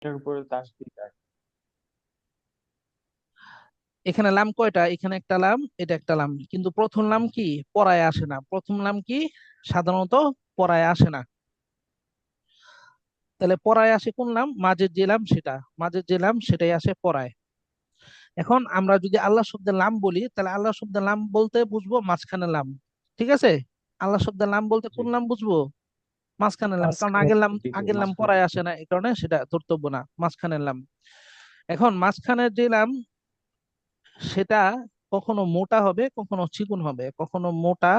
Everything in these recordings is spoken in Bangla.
এটার উপরে তাসদিদ আছে। এখানে লাম কয়টা? এখানে একটা লাম, এটা একটা লাম, কিন্তু প্রথম লাম কি পড়ায় আসে না। প্রথম লাম কি সাধারণত পড়ায় আসে না। তাহলে পড়ায় আসে কোন লাম? মাঝের যে লাম সেটা, মাঝের যে লাম সেটাই আসে পড়ায়। এখন আমরা যদি আল্লাহ শব্দের লাম বলি, তাহলে আল্লাহ শব্দের লাম বলতে বুঝবো মাঝখানে লাম। ঠিক আছে? আল্লাহ শব্দের লাম বলতে জি। কোন লাম বুঝবো? মাঝখানে লাম, কারণ মাঝখানে। আগের লাম, জি জি, আগের লাম মাঝখানে। পড়ায় আসে না, এই কারণে সেটা ধর্তব্য না, মাঝখানের লাম। এখন মাঝখানের যে লাম সেটা কখনো মোটা হবে, কখনো চিকুন হবে, কখনো মোটা,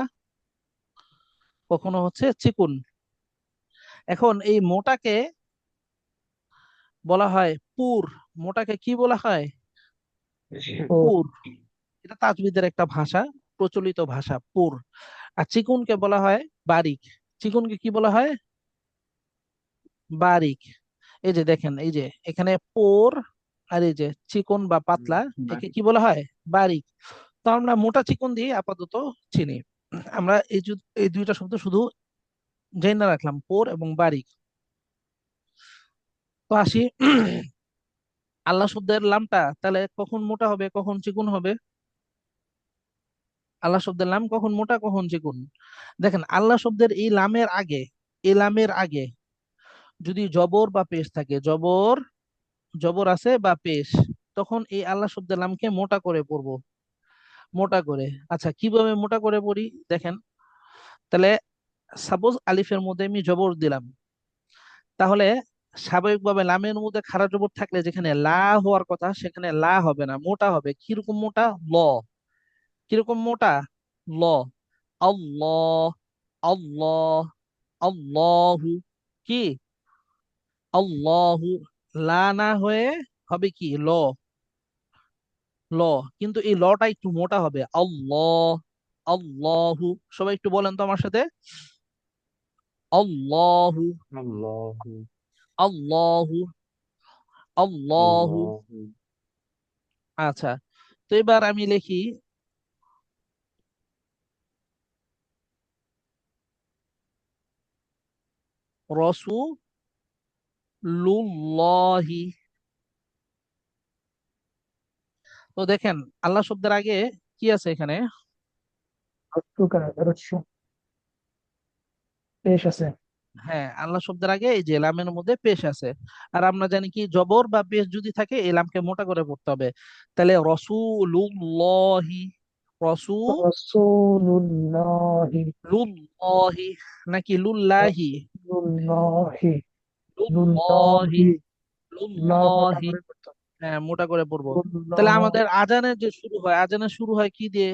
কখনো হচ্ছে চিকুন। এখন এই মোটাকে বলা হয় পুর। মোটাকে কি বলা হয়? ও। পুর। এটা তাজবিদের একটা ভাষা, প্রচলিত ভাষা, পুর। আর চিকুনকে বলা হয় বারিক। চিকুনকে কি বলা হয়? বারিক। এই যে দেখেন, এই যে এখানে পোর, আর এই যে চিকন বা পাতলা, একে বাড়ি। কি বলা হয়? বারিক। তো আমরা মোটা চিকন দিয়ে আপাতত চিনি। আমরা এই দুইটা শব্দ শুধু জেনে রাখলাম, পোর এবং বারিক। তো আসি আল্লাহ শব্দের লামটা তাহলে কখন মোটা হবে, কখন চিকুন হবে? আল্লাহ শব্দের লাম কখন মোটা, কখন চিকুন? দেখেন, আল্লাহ শব্দের এই লামের আগে, এই লামের আগে যদি জবর বা পেশ থাকে, জবর, জবর আছে বা পেশ, তখন এই আল্লাহ শব্দের লামকে মোটা করে পড়বো, মোটা করে। আচ্ছা, কিভাবে মোটা করে পড়ি? দেখেন, তাহলে সাপোজ আলিফের মধ্যে আমি জবর দিলাম, তাহলে স্বাভাবিকভাবে লামের মধ্যে খাড়া জবর থাকলে যেখানে লা হওয়ার কথা সেখানে লা হবে না, মোটা হবে। কিরকম মোটা? ল। কিরকম মোটা? ল। আল্লাহ, আল্লাহ, আল্লাহু, কি আল্লাহু, লা না হয়ে হবে কি ল, ল। কিন্তু এই লটা একটু মোটা হবে, আল্লাহ, আল্লাহু। সবাই একটু বলেন তো আমার সাথে, আল্লাহু, আল্লাহ। আল্লাহু, আল্লাহু। আল্লাহ। আচ্ছা, তো এবার আমি লিখি রসুলুল্লাহি। তো দেখেন, আল্লাহ শব্দের আগে কি আছে এখানে? রস্যু পেশ আছে। হ্যাঁ, আল্লাহ শব্দের আগে এই যে লামের মধ্যে পেশ আছে। আর আমরা জানি কি জবর বা পেশ যদি থাকে এই লামকে মোটা করে পড়তে হবে। তাহলে রসুলুল্লাহি, রসুল্লাহি। রসুলুল্লাহি, নাকি লুল্লাহি? রসুল্লাহি। লুল্লাহি, লুল্লাহি। লা মোটা লুল্লাহি। করে করতে হবে। হ্যাঁ, মোটা করে পড়বো। তাহলে লুল্লাহ। আমাদের আজানের যে শুরু হয়, আজানের শুরু হয় কি দিয়ে?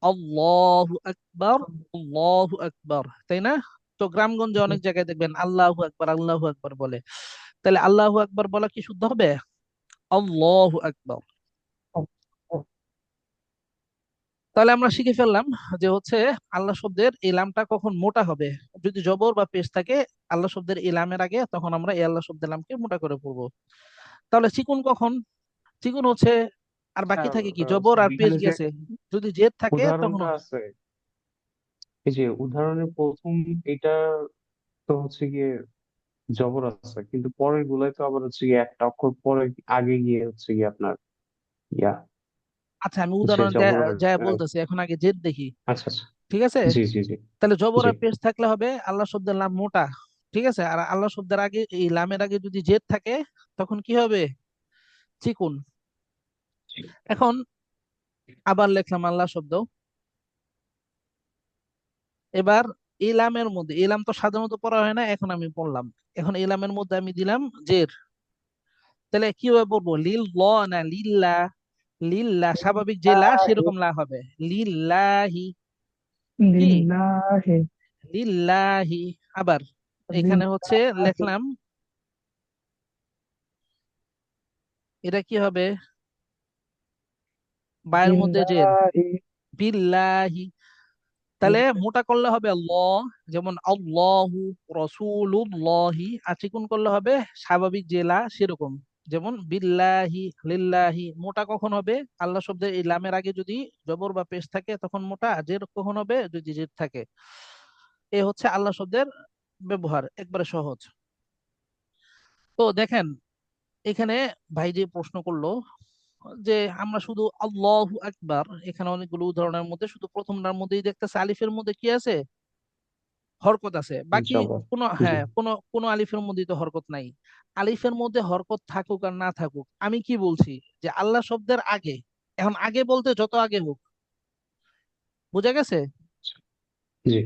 আল্লাহু আকবার, আল্লাহু আকবার, তাই না? তো গ্রামগঞ্জে অনেক জায়গায় দেখবেন আল্লাহু আকবার, আল্লাহু আকবার বলে। তাহলে আল্লাহু আকবার বলা কি শুদ্ধ হবে? আল্লাহু আকবার। তাহলে আমরা শিখে ফেললাম যে হচ্ছে আল্লাহ শব্দের এই লামটা কখন মোটা হবে। যদি জবর বা পেশ থাকে আল্লাহ শব্দের এই লামের আগে, তখন আমরা এই আল্লাহ শব্দের লামকে মোটা করে পড়বো। তাহলে চিকুন কখন? চিকুন হচ্ছে, আর বাকি স্যার, থাকে কি জবর আর পেশ এখানে যে গেছে, যদি জেদ থাকে তখন উদাহরণটা আছে, এই যে উদাহরণের প্রথম এটা তো হচ্ছে গিয়ে জবর আছে, কিন্তু পরের গুলাই তো আবার হচ্ছে গিয়ে একটা অক্ষর পরে আগে গিয়ে হচ্ছে গিয়ে আপনার ইয়া আচ্ছা, আমি হচ্ছে উদাহরণ জবর আর যা বলতেছি, এখন আগে জেদ দেখি। আচ্ছা আচ্ছা। ঠিক আছে? জি জি জি। তাহলে জবর জি আর পেশ থাকলে হবে আল্লাহ শব্দের লাম মোটা। ঠিক আছে? আর আল্লাহ শব্দের আগে এই লামের আগে যদি জেদ থাকে তখন কি হবে? চিকুন। জি। এখন আবার লিখলাম আল্লাহ শব্দ। এবার ইলামের মধ্যে, ইলাম তো সাধারণত পড়া হয় না, এখন আমি পড়লাম। এখন ইলামের মধ্যে আমি দিলাম জের। তাহলে কিভাবে পড়বো? লিল ল, না লিল্লা? লিল্লা, স্বাভাবিক যে লা লিল্লাহি। সেরকম লা হবে, লিল্লাহি। কি? লিল্লাহি। লিল্লাহি। আবার এখানে হচ্ছে লিল্লাহি। লিখলাম, এটা কি হবে? বায়ের মধ্যে জের, বিল্লাহি। বিল্লাহি। তাহলে মোটা করলে হবে ল, যেমন আল্লাহু, রসুলুল্লাহি। আর চিকুন করলে হবে স্বাভাবিক যে লা সেরকম, যেমন বিল্লাহি, লিল্লাহি। মোটা কখন হবে? আল্লাহ শব্দের এই লামের আগে যদি জবর বা পেশ থাকে তখন মোটা। আর জের কখন হবে? যদি জের থাকে। এ হচ্ছে আল্লাহ শব্দের ব্যবহার, একবারে সহজ। তো দেখেন এখানে ভাই যে প্রশ্ন করলো যে আমরা শুধু আল্লাহু আকবার, এখানে অনেকগুলো উদাহরণের মধ্যে শুধু প্রথমটার মধ্যেই দেখতেছে আলিফের মধ্যে কি আছে, হরকত আছে, বাকি জবর। কোনো, জি। হ্যাঁ, কোনো আলিফের মধ্যেই তো হরকত নাই। আলিফের মধ্যে হরকত থাকুক আর না থাকুক, আমি কি বলছি যে আল্লাহ শব্দের আগে, এখন আগে বলতে যত আগে হোক, বোঝা গেছে? জি।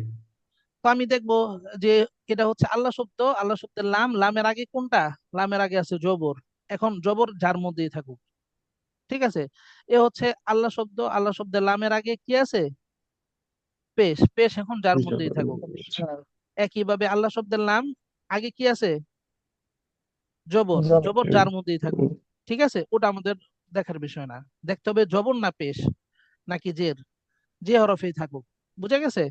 তো আমি দেখবো যে এটা হচ্ছে আল্লাহ শব্দ, আল্লাহ শব্দের লাম, লামের আগে কোনটা, লামের আগে আছে জবর। এখন জবর যার মধ্যেই থাকুক, ঠিক আছে। এ হচ্ছে আল্লাহ শব্দ, আল্লাহ শব্দের লামের আগে কি আছে, পেশ, পেশ এখন যার মধ্যেই জবর। থাকুক। একইভাবে আল্লাহ শব্দের লাম আগে কি আছে, জবর, জবর। জবর যার মধ্যেই থাকুক, ঠিক আছে। ওটা আমাদের দেখার বিষয় না, দেখতে হবে জবর না পেশ নাকি জের, যে হরফেই থাকুক, বুঝা গেছে?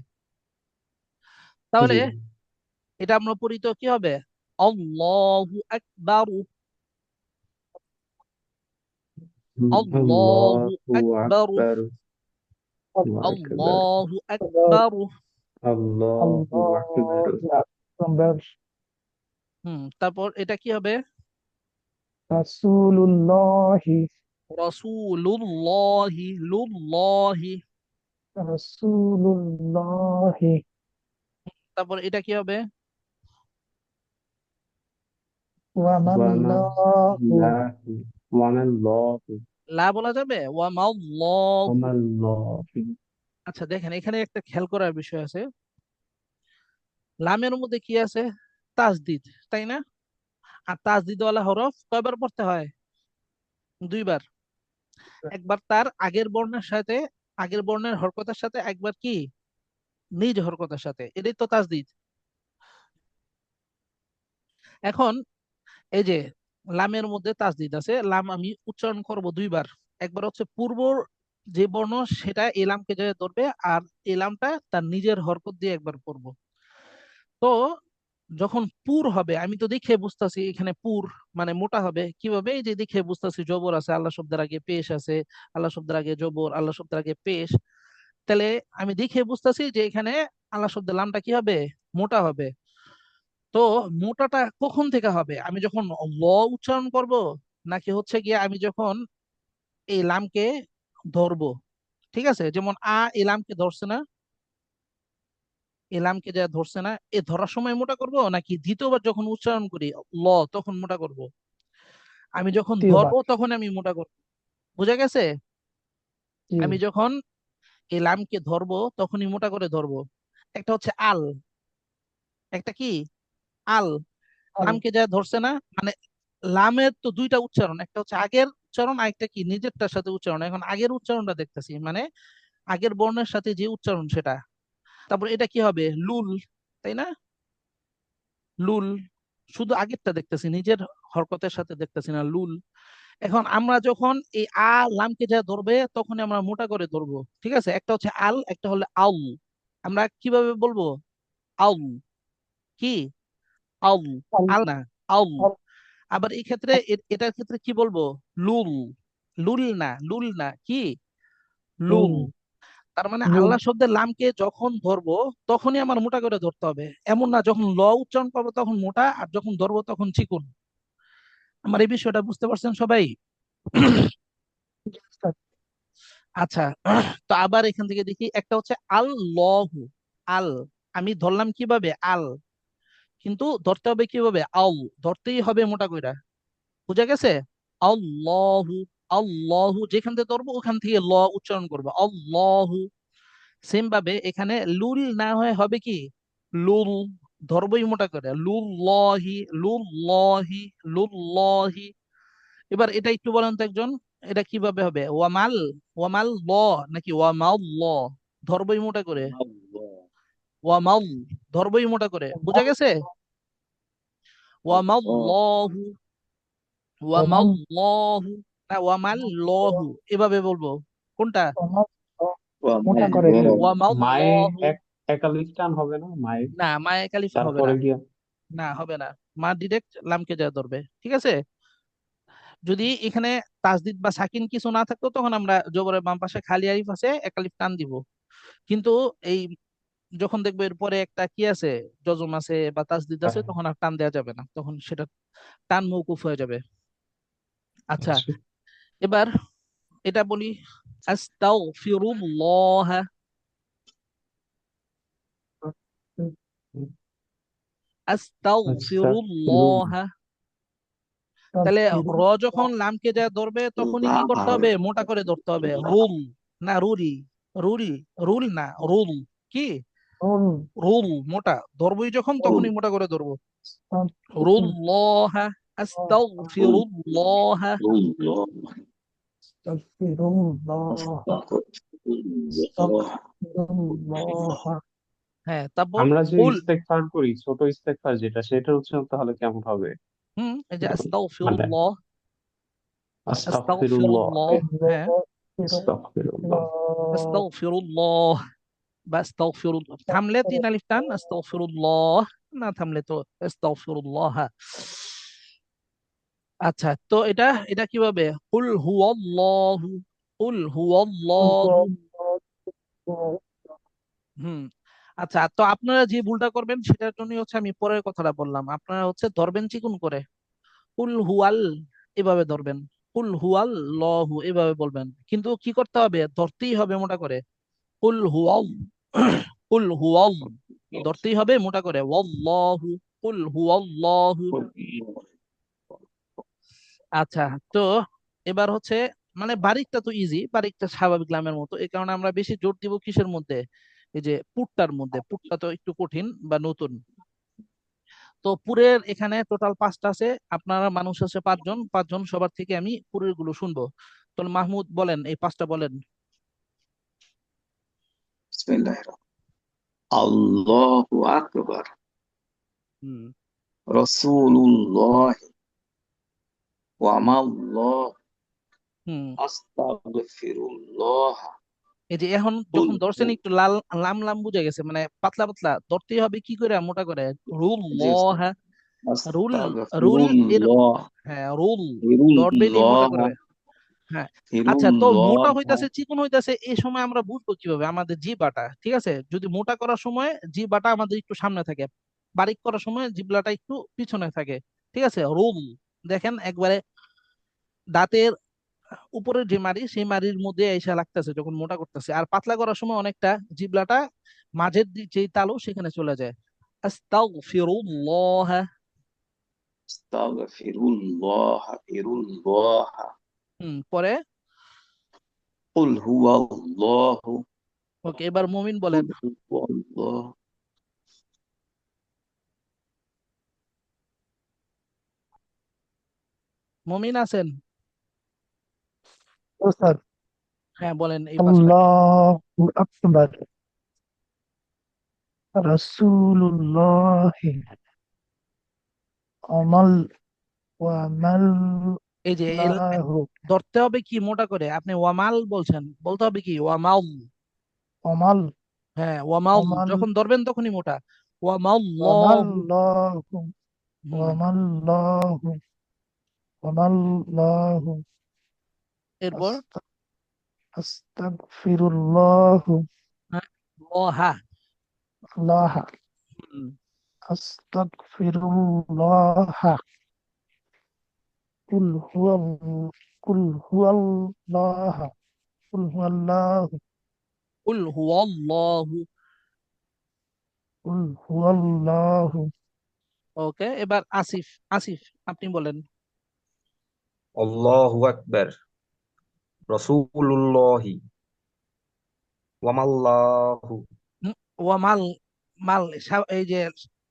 তাহলে জি। এটা আমরা পড়ি তো কি হবে, আল্লাহু আকবার, আল্লাহু আল্লাহু আকবার, আকবার। আল্লাহু আকবার। আল্লাহু আকবার। আল্লাহু আকবার। আল্লাহু আকবার। তারপর এটা কি হবে, রাসূলুল্লাহি রাসূলুল্লাহি, লুল্লাহি। রাসূলুল্লাহি তারপর এটা কি হবে, ওয়া ওয়ামা মাল্লাহু লাহু। ওয়ামাল্লাহু। লা বলা যাবে, ওয়া মাল্লাহু। ওয়ামাল্লাহু। আচ্ছা দেখেন এখানে একটা খেয়াল করার বিষয় আছে, লামের মধ্যে কি আছে, তাসদিদ, তাই না? আর তাসদিদ ওয়ালা হরফ কয়বার পড়তে হয়, দুইবার। একবার তার আগের বর্ণের সাথে, আগের বর্ণের হরকতের সাথে, একবার কি নিজ হরকতের সাথে, এটাই তো তাসদিদ। এখন এই যে লামের মধ্যে তাসদিদ আছে, লাম আমি উচ্চারণ করব দুইবার। একবার হচ্ছে পূর্ব যে বর্ণ সেটা এই লামকে যে ধরবে, আর এই লামটা তার নিজের হরকত দিয়ে একবার পড়বো। তো যখন পুর হবে, আমি তো দেখে বুঝতাছি এখানে পুর মানে মোটা হবে কিভাবে, এই যে দেখে বুঝতাছি জবর আছে আল্লাহ শব্দের আগে, পেশ আছে আল্লাহ শব্দের আগে, জবর আল্লাহ শব্দের আগে, পেশ। তাহলে আমি দেখে বুঝতাছি যে এখানে আল্লাহ শব্দের লামটা কি হবে, মোটা হবে। তো মোটাটা কখন থেকে হবে, আমি যখন ল উচ্চারণ করব, নাকি হচ্ছে গিয়ে আমি যখন এই লামকে ধরবো, ঠিক আছে। যেমন এই লামকে ধরছে না, এই লামকে যা ধরছে না, এ ধরার সময় মোটা করব, নাকি দ্বিতীয়বার যখন উচ্চারণ করি ল তখন মোটা করব, আমি যখন দ্বিতীয়বার। ধরবো তখন আমি মোটা করব, বুঝা গেছে? জি। আমি যখন এই লামকে ধরবো তখনই মোটা করে ধরবো। একটা হচ্ছে আল, একটা কি আল, আল লামকে যা ধরছে না, মানে লামের তো দুইটা উচ্চারণ, একটা হচ্ছে আগের উচ্চারণ আর একটা কি নিজেরটার সাথে উচ্চারণ। এখন আগের উচ্চারণটা দেখতেছি, মানে আগের বর্ণের সাথে যে উচ্চারণ সেটা। তারপর এটা কি হবে, লুল, তাই না, লুল। শুধু আগেরটা দেখতেছি, নিজের হরকতের সাথে দেখতেছি না, লুল। এখন আমরা যখন এই লামকে যা ধরবে তখন আমরা মোটা করে ধরবো, ঠিক আছে। একটা হচ্ছে আল, একটা হলো আউল। আমরা কিভাবে বলবো, আউল, কি আউল, আল আল না, আউল। আল আবার এই ক্ষেত্রে এটার ক্ষেত্রে কি বলবো, লুল, লুল না, লুল না, কি লুল লুল। তার মানে লুল আল্লাহ শব্দের লামকে যখন ধরবো তখনই আমার মোটা করে ধরতে হবে, এমন না যখন ল উচ্চারণ করবো তখন মোটা, আর যখন ধরবো তখন চিকুন। আমার এই বিষয়টা বুঝতে পারছেন সবাই? আচ্ছা, তো আবার এখান থেকে দেখি, একটা হচ্ছে আল্লাহু, আল, আমি ধরলাম কিভাবে, আল, কিন্তু ধরতে হবে কিভাবে, আল, ধরতেই হবে মোটা কইরা, বুঝা গেছে? আল্লাহু, আল্লাহু যেখান থেকে ধরবো ওখান থেকে ল উচ্চারণ করবো, আল্লাহু। সেম ভাবে এখানে লুল না হয় হবে কি, লুল, ধরবই মোটা করে, লুল্লাহি, লুল্লাহি, লুল্লাহি। এবার এটা একটু বলেন তো একজন, এটা কিভাবে হবে, ওয়ামাল, ওয়ামাল ল নাকি ওয়ামাল ল, ধরবই মোটা করে, ওয়ামাল, ধরবই মোটা করে, বুঝা গেছে? ওয়ামাল্লাহু, ওয়ামাল্লাহু, না ওয়ামাল্লাহু, এভাবে বলবো, কোনটা, মোটা করে দিয়ে। মায়ে ওয়ামাল্লাহু। এক একালিফ টান হবে না মায়ে? না, মায়ে কালিফা হবে না, তারপরে গিয়া। না হবে না, মা ডিরেক্ট লামকে যা ধরবে, ঠিক আছে। যদি এখানে তাসদিদ বা সাকিন কিছু না থাকতো তখন আমরা জবরের বাম পাশে খালি আলিফ আছে একালিফ টান দিব। কিন্তু এই যখন দেখবে এরপরে একটা কি আছে, যজম আছে বা তাসদিদ আছে, তখন আর টান দেওয়া যাবে না, তখন সেটা টান মওকুফ হয়ে যাবে। আচ্ছা, আচ্ছা। এবার এটা বলি, আস্তাগফিরুল্লাহ। আচ্ছা, আস্তাগফিরুল্লাহ। তাহলে র যখন আস্তাগফিরুল্লাহ লামকে যা ধরবে তখনই কি করতে হবে, মোটা করে ধরতে হবে। রুল, না রুরি, রুরি, রুল না রুল, কি রুল, মোটা ধরবই যখন তখনই মোটা করে ধরবো। রুল্লাহ, আস্তাগফিরুল্লাহ। হ্যাঁ, তারপর আমরা যে কুল। ইস্তেগফার করি, ছোট ইস্তেগফার যেটা, সেটা হচ্ছে তাহলে কেমন হবে? এই যে মানে আস্তাগফিরুল্লাহ, আস্তাগফিরুল্লাহ, আস্তাগফিরুল্লাহ। হ্যাঁ, আস্তাগফিরুল্লাহ। আস্তাগফিরুল্লাহ বা আস্তাগফিরুল্লাহ, থামলে তিন আলিফ টান, আস্তাগফিরুল্লাহ, না থামলে তো আস্তাগফিরুল্লাহ। আচ্ছা, তো এটা এটা কিভাবে, কুল হুয়াল্লাহু, কুল হুয়াল্লাহু। হুম। আচ্ছা, তো আপনারা যে ভুলটা করবেন সেটার জন্য হচ্ছে আমি পরের কথাটা বললাম, আপনারা হচ্ছে ধরবেন চিকুন করে, কুল হুয়াল, এভাবে ধরবেন, কুল হুয়াল লহু, এভাবে বলবেন, কিন্তু কি করতে হবে, ধরতেই হবে মোটা করে, কুল হুয়াল, কুল হুয়াল, ধরতেই হবে মোটা করে, ওয়াল্লাহু, কুল হুয়াল্লাহু। আচ্ছা, তো এবার হচ্ছে, মানে বারিকটা তো ইজি, বারিকটা স্বাভাবিক লামের মতো, এই কারণে আমরা বেশি জোর দিব কিসের মধ্যে, এই যে পুটটার মধ্যে, পুটটা তো একটু কঠিন বা নতুন। তো পুরের এখানে টোটাল পাঁচটা আছে, আপনারা মানুষ আছে পাঁচজন, পাঁচজন সবার থেকে আমি পুরের গুলো শুনবো। তো মাহমুদ বলেন, এই পাঁচটা বলেন। বিসমিল্লাহির আল্লাহু আকবার, হুম। রাসূলুল্লাহ, ওয়া মাল্লাহ, হুম। আস্তাগফিরুল্লাহ, এই যে এখন কুল যখন ধরছেন একটু লাল, লাম লাম বুঝে গেছে, মানে পাতলা পাতলা ধরতেই হবে, কি করে মোটা করে, রুল ল, জি হ্যাঁ, রুল, রুল এর, আস্তাগফিরুল্লাহ, হ্যাঁ রুল, ধরবেনই মোটা ফিরুল্লাহ, করে। হ্যাঁ। আচ্ছা, তো মোটা ফিরুল্লাহ, হইতাছে চিকন হইতাছে, এই সময় আমরা বুঝবো কিভাবে, আমাদের জিহ্বাটা, ঠিক আছে, যদি মোটা করার সময় জিহ্বাটা আমাদের একটু সামনে থাকে, বারিক করার সময় জিহ্বাটা একটু পিছনে থাকে, ঠিক আছে, রুল, দেখেন একবারে দাঁতের উপরের যে মাড়ি সেই মাড়ির মধ্যে এসে লাগতেছে যখন মোটা করতেছে, আর পাতলা করার সময় অনেকটা জিহ্বাটা মাঝের যে তালু সেখানে চলে যায়। আস্তাগফিরুল্লাহ। আস্তাগফিরুল্লাহ, ফিরুল্লাহ, পরে, কুল হুয়াল্লাহু, ওকে, এবার মুমিন বলেন। কুল হুয়াল্লাহ। মুমিন আছেন? স্যার, হ্যাঁ, বলেন এই পাঁচটা। আল্লাহু আকবার, রাসূলুল্লাহ, আমাল ওয়া এই যে মাল্লাহু, ধরতে হবে কি মোটা করে, আপনি ওয়ামাল বলছেন, বলতে হবে কি ওয়ামাল। আমাল হ্যাঁ, ওয়ামাল, ওয়ামাল যখন ধরবেন তখনই মোটা, ওয়ামাল্লাহু। ওয়ামাল্লাহু, হুম। ওয়ামাল্লাহু, ওয়ামাল্লাহু, এরপর, আস্তা আস্তাগফিরুল্লাহু, হ্যাঁ, লহা। আল্লাহ, হুম। আস্তাগফিরুল্লাহ, কুল হুয়াল কুল হুয়াল্লাহ, কুল হুয়াল্লাহু, কুল হুয়াল্লাহু। কুল হুয়াল্লাহু, ওকে, এবার আসিফ, আসিফ আপনি বলেন। আল্লাহু আকবার, রাসূলুল্লাহি, ওয়ামাল্লাহু, হুম, ওয়ামাল, মাল, এই যে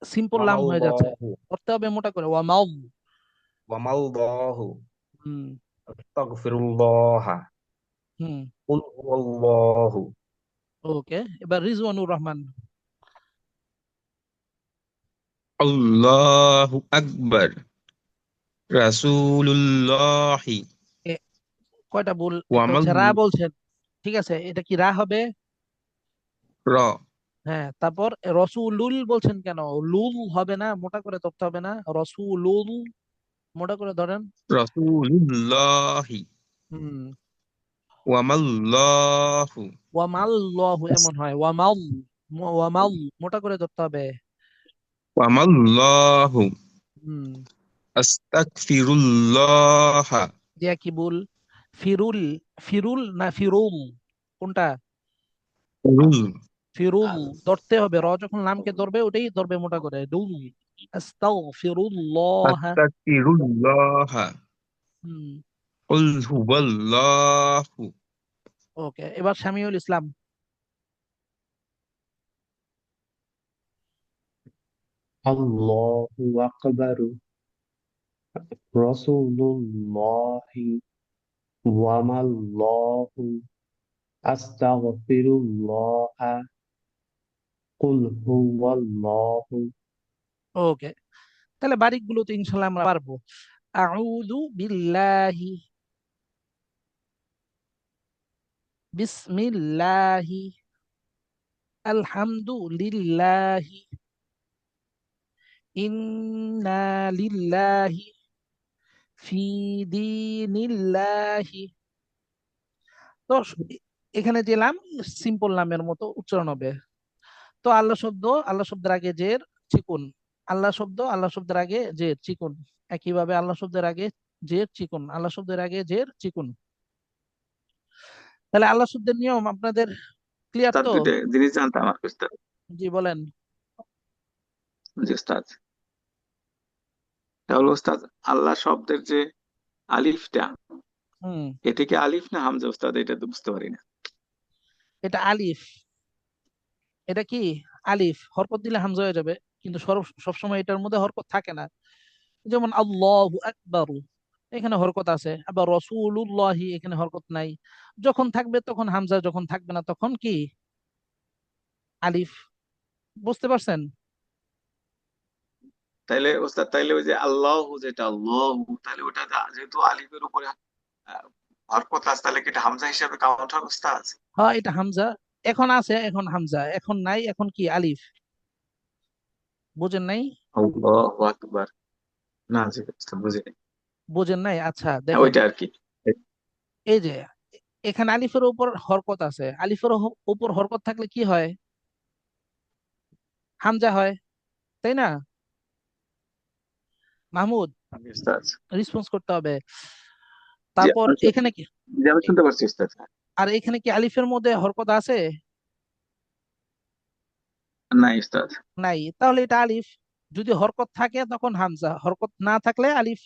সিম্পল লাম হয়ে যাচ্ছে, ওয়ামাল্লাহু, করতে হবে মোটা করে, ওয়ামাল। ওয়ামাল্লাহু, হুম। আস্তাগফিরুল্লাহ, হুম। কুল হুয়াল্লাহু, ওকে, এবার রিজওয়ানুর রহমান। আল্লাহু আকবার, রাসূলুল্লাহি, এ, কয়টা ভুল, একটা ওয়ামাল হচ্ছে রা বলছেন, ঠিক আছে, এটা কি রা হবে? রা, হ্যাঁ, তারপর রসুলুল বলছেন কেন, লুল হবে না, মোটা করে ধরতে হবে না, রসুলুল, মোটা করে ধরেন। রাসূলুল্লাহি, হুম। ওয়ামাল্লাহু, ওয়ামাল্লাহু এমন হয়, ওয়ামাল, ওয়ামাল, মোটা করে ধরতে হবে। ওয়ামাল্লাহু হুম। আস্তাগফিরুল্লাহ। দিয়া কি বল, ফিরুল, ফিরুল না ফিরুল, কোনটা? রুল ফিরুল ধরতে হবে, র যখন লামকে ধরবে ওটাই ধরবে মোটা করে, দুল। আস্তাগফিরুল্লাহ। আস্তাগফিরুল্লাহ। হুম। কুল হুয়াল্লাহু। ওকে, এবার শামিউল ইসলাম। আল্লাহু আকবার, রাসূলুল্লাহি, ওয়ামাল্লাহু, আস্তাগফিরুল্লাহ, কুল হুয়াল্লাহু। ওকে, তাহলে বারিক গুলো তো ইনশাল্লাহ আমরা পারবো। আউযু বিল্লাহি, বিসমিল্লাহি, আলহামদুলিল্লাহি, ইন্না লিল্লাহি, ফি দীনিল্লাহি। তো এখানে যে লাম, সিম্পল নামের মতো উচ্চারণ হবে। তো আল্লাহ শব্দ, আল্লাহ শব্দের আগে জের, চিকুন। আল্লাহ শব্দ, আল্লাহ শব্দের আগে জের, চিকুন। একইভাবে আল্লাহ শব্দের আগে জের, চিকুন। আল্লাহ শব্দের আগে জের, চিকুন। তাহলে আল্লাহ শব্দের নিয়ম আপনাদের ক্লিয়ার উস্তাদ তো? দুইটা জিনিস জানতাম আর কি উস্তাদ। জি বলেন। জি উস্তাদ, তাহলে উস্তাদ আল্লাহ শব্দের যে আলিফটা, হুম। এটা কি আলিফ না হামজা উস্তাদ? এটা তো বুঝতে পারি না। এটা আলিফ। এটা কি? আলিফ, হরকত দিলে হামজা হয়ে যাবে, কিন্তু সবসময় এটার মধ্যে হরকত থাকে না। যেমন আল্লাহু আকবার, এখানে হরকত আছে। আবার রসুলুল্লাহি, এখানে হরকত নাই। যখন থাকবে তখন হামজা, যখন থাকবে না তখন কি? আলিফ। বুঝতে পারছেন? তাইলে উস্তাদ, তাইলে ওই যে আল্লাহ, যেটা আল্লাহ, তাহলে ওটা যেহেতু আলিফের উপরে হরকত আছে, তাহলে কি এটা হামজা হিসাবে কাউন্ট হবে উস্তাদ? হ্যাঁ, এটা হামজা। এখন আছে, এখন হামজা, এখন নাই, এখন কি আলিফ। বুঝেন নাই? আল্লাহু আকবার। না জি উস্তাদ, বুঝিনি। বুঝেন নাই? আচ্ছা হ্যাঁ, দেখেন, ওইটা আর কি। এই যে এখানে আলিফের উপর হরকত আছে, আলিফের উপর হরকত থাকলে কি হয়? হামজা হয়, তাই না? মাহমুদ, জি উস্তাদ। রেসপন্স করতে হবে। জি তারপর আচ্ছা, এখানে কি, জি আমি শুনতে পারছি উস্তাদ। আর এখানে কি আলিফের মধ্যে হরকত আছে? নাই উস্তাদ। নাই, তাহলে এটা আলিফ। যদি হরকত থাকে তখন হামজা, হরকত না থাকলে আলিফ।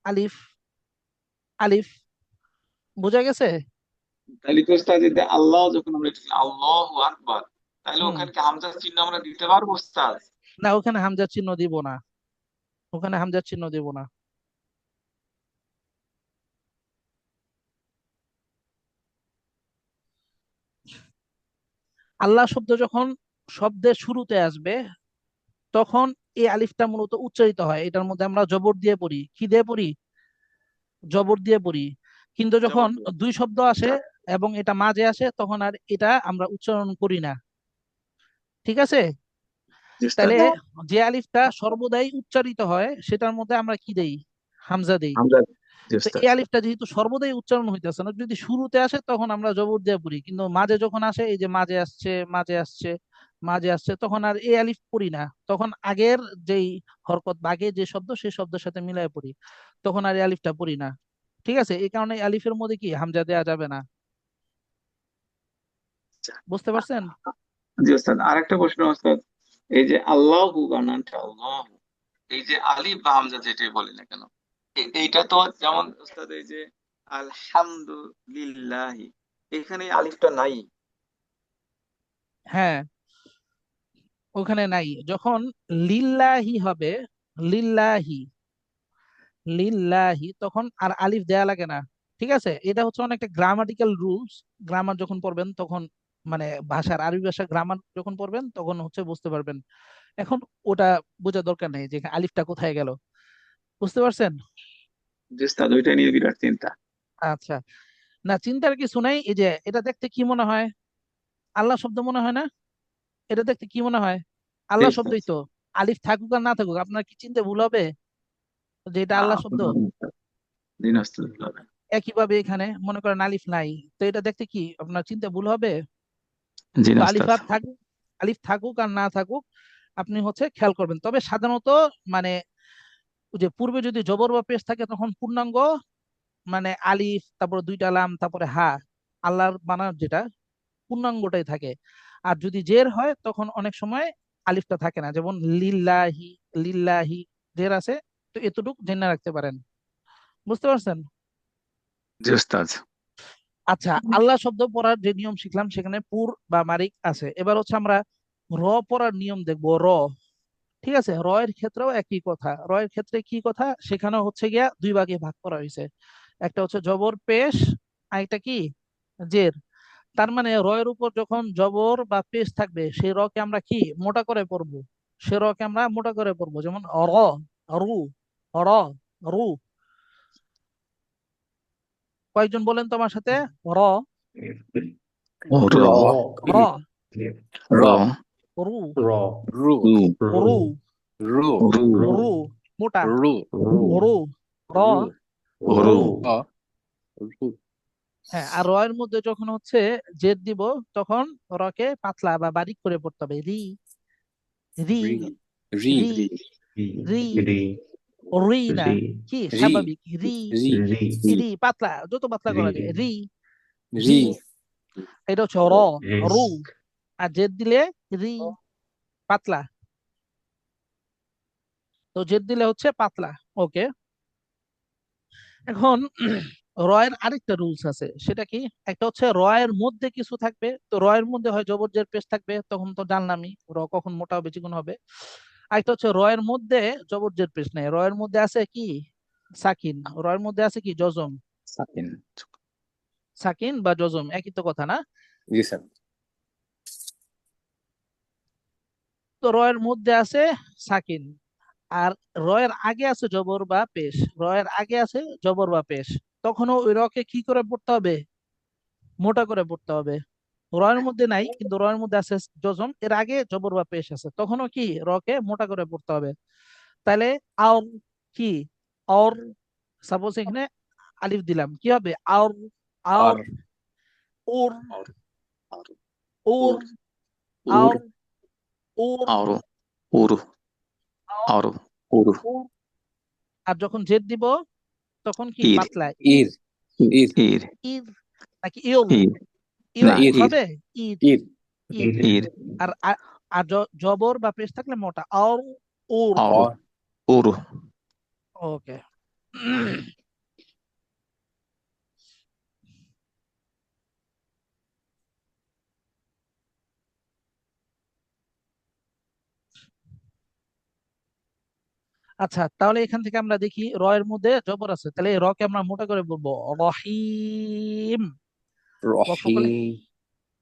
আলিফ, আলিফ। বোঝা গেছে? তাহলে তো উস্তাদ, এই যে আল্লাহ যখন আমরা আল্লাহু আকবার, তাহলে হুম। ওখানে কি হামজার চিহ্ন আমরা দিতে পারবো উস্তাদ? না, ওখানে হামজার চিহ্ন দিব না, ওখানে হামজার চিহ্ন দিব না। আল্লাহ শব্দ যখন শব্দের শুরুতে আসবে, তখন এই আলিফটা মূলত উচ্চারিত হয়। এটার মধ্যে আমরা জবর দিয়ে পড়ি, কি দিয়ে পড়ি? জবর দিয়ে পড়ি। কিন্তু যখন জবাব দেওয়া। দুই শব্দ আসে উস্তাদ এবং এটা মাঝে আসে, তখন আর এটা আমরা উচ্চারণ করি না। ঠিক আছে? জি তাহলে উস্তাদ। যে আলিফটা সর্বদাই উচ্চারিত হয় সেটার মধ্যে আমরা কি দেই? হামজা দেই। হামজা। জি তো উস্তাদ। এই আলিফটা যেহেতু সর্বদাই উচ্চারণ হইতেছে না, যদি শুরুতে আসে তখন আমরা জবর দিয়ে পড়ি, কিন্তু মাঝে যখন আসে, এই যে মাঝে আসছে, মাঝে আসছে, মাঝে আসছে, তখন আর এই আলিফ পড়ি না। তখন আগের যেই হরকত বা আগের যে শব্দ, সেই শব্দের সাথে মিলাই পড়ি, তখন আর এই আলিফটা পড়ি না। ঠিক আছে? এই কারণে এই আলিফের মধ্যে কি হামজা দেয়া যাবে না। আচ্ছা। বুঝতে পারছেন? জি উস্তাদ, আরেকটা প্রশ্ন উস্তাদ। এই যে আল্লাহু বানানটা আল্লাহ, এই যে আলিফ বা হামজা যেটাই বলি না কেন, এইটা তো যেমন উস্তাদ এই যে আলহামদুলিল্লাহি, এখানে এই আলিফটা নাই। হ্যাঁ, ওখানে নাই। যখন লিল্লাহি হবে, লিল্লাহি, লিল্লাহি, তখন আর আলিফ দেয়া লাগে না। ঠিক আছে? এটা হচ্ছে অনেকটা গ্রামাটিক্যাল রুলস। গ্রামার যখন পড়বেন তখন, মানে ভাষার, আরবি ভাষার গ্রামার যখন পড়বেন তখন হচ্ছে বুঝতে পারবেন। এখন ওটা বোঝার দরকার নেই যে আলিফটা কোথায় গেল। বুঝতে পারছেন? জি উস্তাদ, ওইটা নিয়ে বিরাট চিন্তা। আচ্ছা, না চিন্তার কিছু নাই। এই যে এটা দেখতে কি মনে হয়? আল্লাহ শব্দ মনে হয় না? এটা দেখতে কি মনে হয়? জি আল্লাহ উস্তাদ। শব্দই তো। আলিফ থাকুক আর না থাকুক, আপনার কি চিন্তা ভুল হবে যে এটা না আল্লাহ শব্দ? আপনার দিন উস্তাদ হবে। একইভাবে এখানে মনে করেন আলিফ নাই, তো এটা দেখতে কি আপনার চিন্তা ভুল হবে? জি না তো ওস্তাদ। আলিফ থাকুক আর না থাকুক, আপনি হচ্ছে খেয়াল করবেন। তবে সাধারণত মানে ওই যে পূর্বে যদি জবর বা পেশ থাকে তখন পূর্ণাঙ্গ মানে আলিফ, তারপর দুইটা লাম, তারপরে হা, আল্লাহর বানান যেটা পূর্ণাঙ্গটাই থাকে। আর যদি জের হয় তখন অনেক সময় আলিফটা থাকে না, যেমন লিল্লাহি, লিল্লাহি জের আছে। তো এতটুকু জেনে রাখতে পারেন। বুঝতে পারছেন? জি ওস্তাদ। আচ্ছা, আল্লাহ শব্দ পড়ার যে নিয়ম শিখলাম সেখানে পুর বা মারিক আছে। এবার হচ্ছে আমরা র পড়ার নিয়ম দেখবো। র, ঠিক আছে, র এর ক্ষেত্রেও একই কথা। র এর ক্ষেত্রে কি কথা, সেখানেও হচ্ছে গিয়া দুই ভাগে ভাগ করা হয়েছে। একটা হচ্ছে জবর পেশ, আর একটা কি জের। তার মানে র এর উপর যখন জবর বা পেশ থাকবে সেই র কে আমরা কি মোটা করে পড়বো, সে র কে আমরা মোটা করে পড়বো। যেমন র, রু, র, রু। কয়েকজন বলেন তো আমার সাথে, র, র, র র, র রু, র রু রু, রু, রু রু, রু রু, মোটা, রু রু রু, র, রু রু, রু। র রু হ্যাঁ, আর র এর মধ্যে যখন হচ্ছে জেদ দিব তখন র কে পাতলা বা বারিক করে পড়তে হবে। রি, রি, রি রি রি, রি, রি রি, রি রি না, রি কি রি স্বাভাবিক রি, রি রি রি পাতলা, যত পাতলা রি করা যায়। রি, রি, রি এটা হচ্ছে র, রু। রিস্ক আর জেদ দিলে রি, পাতলা। তো জেদ দিলে হচ্ছে পাতলা। ওকে। এখন র এর আরেকটা রুলস আছে, সেটা কি, একটা হচ্ছে র এর মধ্যে কিছু থাকবে। তো র এর মধ্যে হয় জবর জের পেশ থাকবে, তখন তো জানলামই র কখন মোটা হবে চিকন হবে। আরেকটা হচ্ছে র এর মধ্যে জবর জের পেশ নেই, র এর মধ্যে আছে কি সাকিন, র এর মধ্যে আছে কি জজম। সাকিন। সাকিন বা জজম একই তো কথা না? জি স্যার তো র এর মধ্যে আছে সাকিন, আর র এর আগে আছে জবর বা পেশ, র এর আগে আছে জবর বা পেশ, তখনও ওই র কে কি করে পড়তে হবে, মোটা করে পড়তে হবে। র এর মধ্যে নাই কিন্তু র এর মধ্যে আছে জজম, এর আগে জবর বা পেশ আছে, তখনও কি র কে মোটা করে পড়তে হবে। তাহলে আর কি, আর, সাপোজ এখানে আলিফ দিলাম, কি হবে আর, আর, আর ওর, আর, আর, ওর, উর, উর, আর, ওর, আর, উর, আর, আর, উর, ওর। আর যখন জেদ দিব তখন কি ইর, পাতলা, ইর, ইর ইর ইর, ইর, নাকি ইল, ইর, ইল না ইর ইর, হবে, ইর, ইর ইর। ইর, আর আর আর জবর বা পেশ থাকলে মোটা, আর, ওর। আর, অ উর। ওকে। আচ্ছা, তাহলে এখান থেকে আমরা দেখি র এর মধ্যে জবর আছে, তাহলে এই র কে আমরা মোটা করে বলবো রহিম। লক্ষ্য করলে, রহিম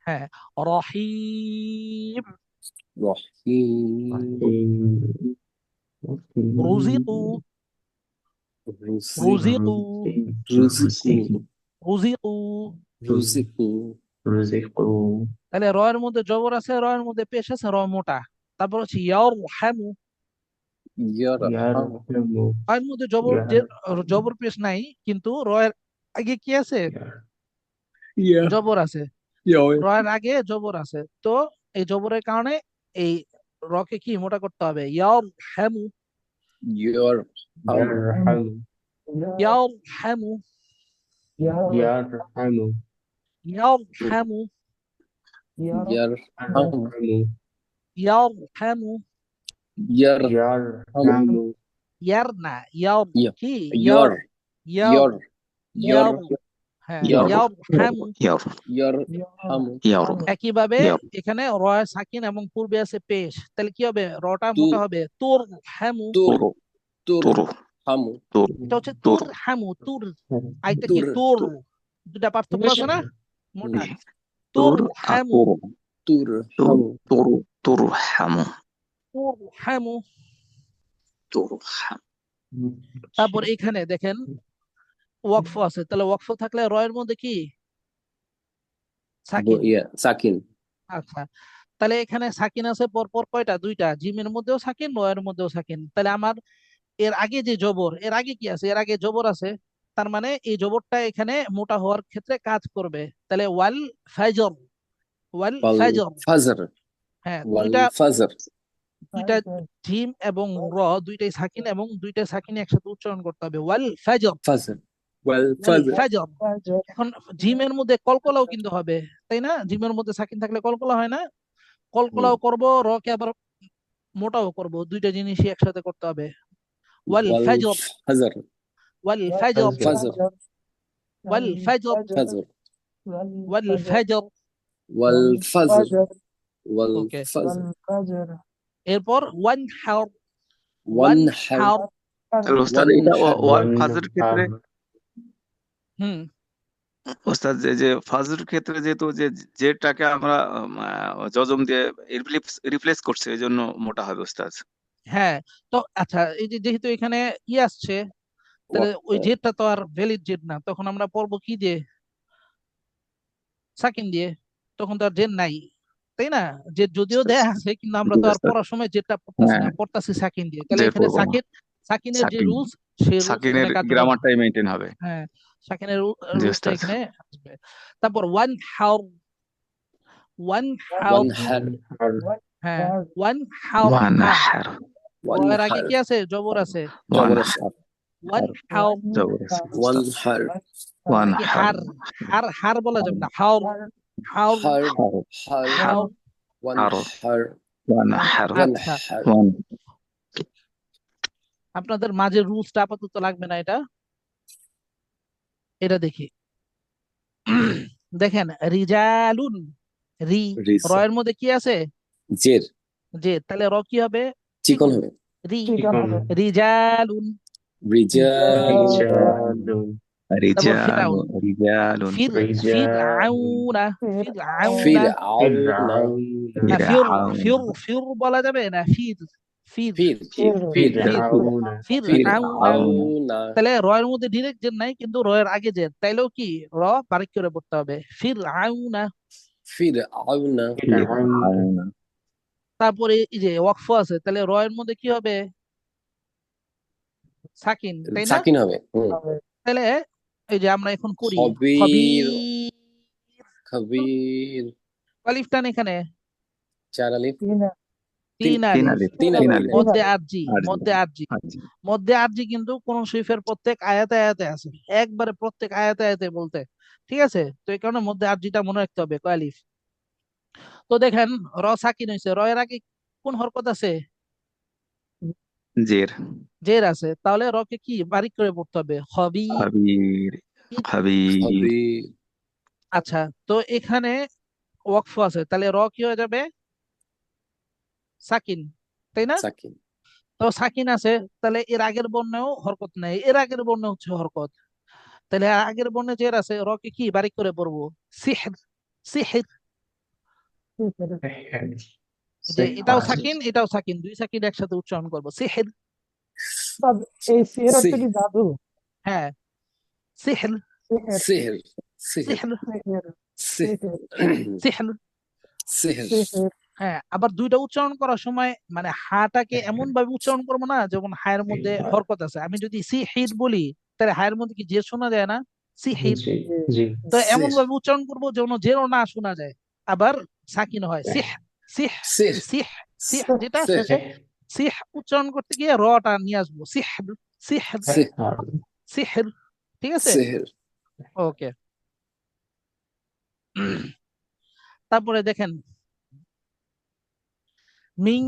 হ্যাঁ, রহিম। রহিম রুজিকু, রুজিক রুজিকু, রুজিকু রুজিকু। রুজিকু তাহলে র এর মধ্যে জবর আছে, র এর মধ্যে পেশ আছে, র মোটা। তারপর হচ্ছে ইয়ার হ্যামু, ইয়ারহাম র এর মধ্যে জবর জবর পেশ নাই কিন্তু র এর আগে কি আছে, ইয়া জবর আছে। ইয়া র এর আগে জবর আছে, তো এই জবরের কারণে এই র কে কি মোটা করতে হবে, ইয়ার হ্যামু, ইয়ারহাম ইয়ার হ্যামু, ইয়ার হ্যামু, ইয়ারহাম ইয়ার হ্যামু। ইয়ারহাম ইয়ার না, ইয়ার, ইয়া কি ইয়ার, ইয়ার ইয়ার, ইয়ার ইয়ার, হ্যাঁ, ইয়ার, ইয়ার হ্যামু। ইয়ার, ইয়ারহাম ইয়ার, একইভাবে ইয়ার, এখানে র এ সাকিন এবং পূর্বে আছে পেশ, তাহলে কি হবে, রটা তু মোটা হবে, তোর হ্যামু। তুর তুর, তুর তুর, হামু তুর, এটা হচ্ছে তুর, তুর হ্যামু, তুর। আইটা কি তুর তোর, তুর দুটা পার্থক্য আছে না, মোটা। তোর তুর, আর হ্যামু, তুর, তুর তুর, হামু তুর, তুর, হামু, তোর হ্যামু। তুর, হাম, তারপর এখানে দেখেন ওয়াকফ আছে, তাহলে ওয়াকফ থাকলে র এর মধ্যে কি সাকিন। ইয়া সাকিন আচ্ছা, তাহলে এখানে সাকিন আছে পরপর কয়টা, দুইটা, জিমের মধ্যেও সাকিন, র এর মধ্যেও সাকিন। তাহলে আমার এর আগে যে জবর, এর আগে কি আছে, এর আগে জবর আছে, তার মানে এই জবরটা এখানে মোটা হওয়ার ক্ষেত্রে কাজ করবে। তাহলে ওয়াল ফাজর, ওয়াল ফাজর। والفجر হ্যাঁ, দুইটা والفجر দুইটা জিম এবং র দুইটাই সাকিন, এবং দুইটা সাকিন একসাথে উচ্চারণ করতে হবে, ওয়াল ফাজর, فجر ওয়াল والفجر ফাজর। এখন জিমের মধ্যে কলকলাও কিন্তু হবে, তাই না? জিমের মধ্যে সাকিন থাকলে কলকলা হয় না? কলকলাও করব, র কে আবার মোটাও করব, দুইটা জিনিসই একসাথে করতে হবে। ওয়াল ফাজর, والفجر ওয়াল ফাজর, فجر ওয়াল ফাজর, فجر ওয়াল ফাজর। والفجر ওকে, والفجر এরপর ওয়ান হার, ওয়ান وانحر হার। তাহলে ওস্তাদ এটা وانحر ওয়াল ফাজর ক্ষেত্রে, হুম, ওস্তাদ যে ফাজর ক্ষেত্রে যেহেতু যে জেরটাকে আমরা জজম দিয়ে রিপ্লেস করছে, এই জন্য মোটা হবে ওস্তাদ। হ্যাঁ। তো আচ্ছা, এই যে যেহেতু এখানে ই আসছে, তাহলে ওই وقت জেডটা তো আর ভ্যালিড জেড না, তখন আমরা পড়বো কি দিয়ে? সাকিন দিয়ে। তখন তো আর জেড নাই, তাই না? জেড যদিও দেয়া আছে, কিন্তু আমরা জি তো আর ওস্তাদ, পড়ার সময় জেডটা পড়তাছি হ্যাঁ না, পড়তাছি সাকিন দিয়ে। তাহলে জের এখানে পড়বো না, সাকিন, সাকিনের যে সাকিন, রুলস, সেই রুলস সাকিনের এখানে কার্যকর হবে। গ্রামারটাই মেনটেন হবে। হ্যাঁ, সাকিনের জি রুলসটা ওস্তাদ। এখানে আসবে। তারপর ওয়ান হার, ওয়ান হার। وانحر হ্যাঁ, ওয়ান হার, ওয়ান হা। হার, রয়ের আগে وانحر কি আছে? জবর আছে। ওয়ান جبر হার, الشعر ওয়ান হার, জবরদস্ত ওস্তাদ। وانحر ওয়ান নাকি হার, হার? হার হার বলা যাবে না, হার, হার, حر হার, حر হার, হার। وانحر ওয়ান হার, আচ্ছা, وانحر ওয়ান। আপনাদের মাঝে রুলসটা আপাতত লাগবে না, এটা এটা দেখি। দেখেন, রিজালুন, রি, ريسا রয়ের মধ্যে কি আছে? جير যে, তাহলে র কি হবে? চিকন চিকুন। হবে রি, চিকন, রিজালুন। رجال রিজালুন, তারপর ফিরাউন, রিজালুন, রিজালুন, ফির রিজালুন, আউনা, ফির আউনা। فرعون ফিরআউন, না, ফির, ফিরআউন, ফির বলা যাবে না, ফির, ফির, فيل فيل ফির, ফিরআউন, ফির আউনা। ফিরআউন, তাহলে রয়ের মধ্যে ডিরেক্ট জের নাই, কিন্তু রয়ের আগে জের, তাইলেও কি র বারিক করে পড়তে হবে, ফির আউনা। فرعون ফিরআউন, ফিরআউন, তারপরে এই যে ওয়াকফ আছে, তাহলে রয়ের মধ্যে কি হবে? সাকিন, তাই না? সাকিন হবে তাহলে এই যে আমরা এখন করি খবির খবির, খবির আলিফ টান এখানে, চার আলিফ তিন তিন আলিফ, আলিফ, তিন তিন আলিফ আলিফ, মধ্যে আরজি, আরজি, মধ্যে আরজি, আরজি। মধ্যে আরজি, কিন্তু কোন শরীফের প্রত্যেক আয়াতে আয়াতে আছে, একবারে প্রত্যেক আয়াতে আয়াতে বলতে, ঠিক আছে? তো এই কারণে মধ্যে আরজিটা মনে রাখতে হবে, কয় আলিফ। তো দেখেন, র সাকিন হয়েছে, র এর আগে কোন হরকত আছে? জের, জের আছে, তাহলে র কে কি বারিক করে পড়তে হবে, খবির। খাবির, খাবির, খবির আচ্ছা, তো এখানে ওয়াকফ আছে, তাহলে র কি হয়ে যাবে? সাকিন, তাই না? সাকিন তো সাকিন আছে, তাহলে এর আগের বর্ণেও হরকত নাই, এর আগের বর্ণে হচ্ছে হরকত, তাহলে আগের বর্ণে জের আছে, র কে কি বারিক করে পড়বো? সিহর, সিহর। যে এটাও সিহর, সাকিন, এটাও সাকিন, দুই সাকিন একসাথে উচ্চারণ করবো, সিহর। এই সিয়ের অর্থ সিহ কি জাদু? হ্যাঁ, সিহর, সিহের, সিহর সিহর সিহর, সিহের, সিহর সিহর। সিহর সিহের। হ্যাঁ, আবার দুইটা উচ্চারণ করার সময় মানে হাটাকে এমন ভাবে উচ্চারণ করবো না যেমন হায়ের মধ্যে হরকত আছে। আমি যদি সি হিট বলি, তাহলে হায়ের মধ্যে কি জের শোনা যায় না? C hit. জি, জি, তো এমন সিহ ভাবে উচ্চারণ করবো যেন জেরও না শোনা যায়, আবার সাকিন হয়, সিহ, সিহ, সিহ সিহ, সিহ, যেটা সিহ শেষে সিহ উচ্চারণ করতে গিয়ে রটা নিয়ে আসবো, সিহ, সিহ, সিহ সিহ। ঠিক আছে, সিহর ওকে। তারপরে দেখেন, মিং,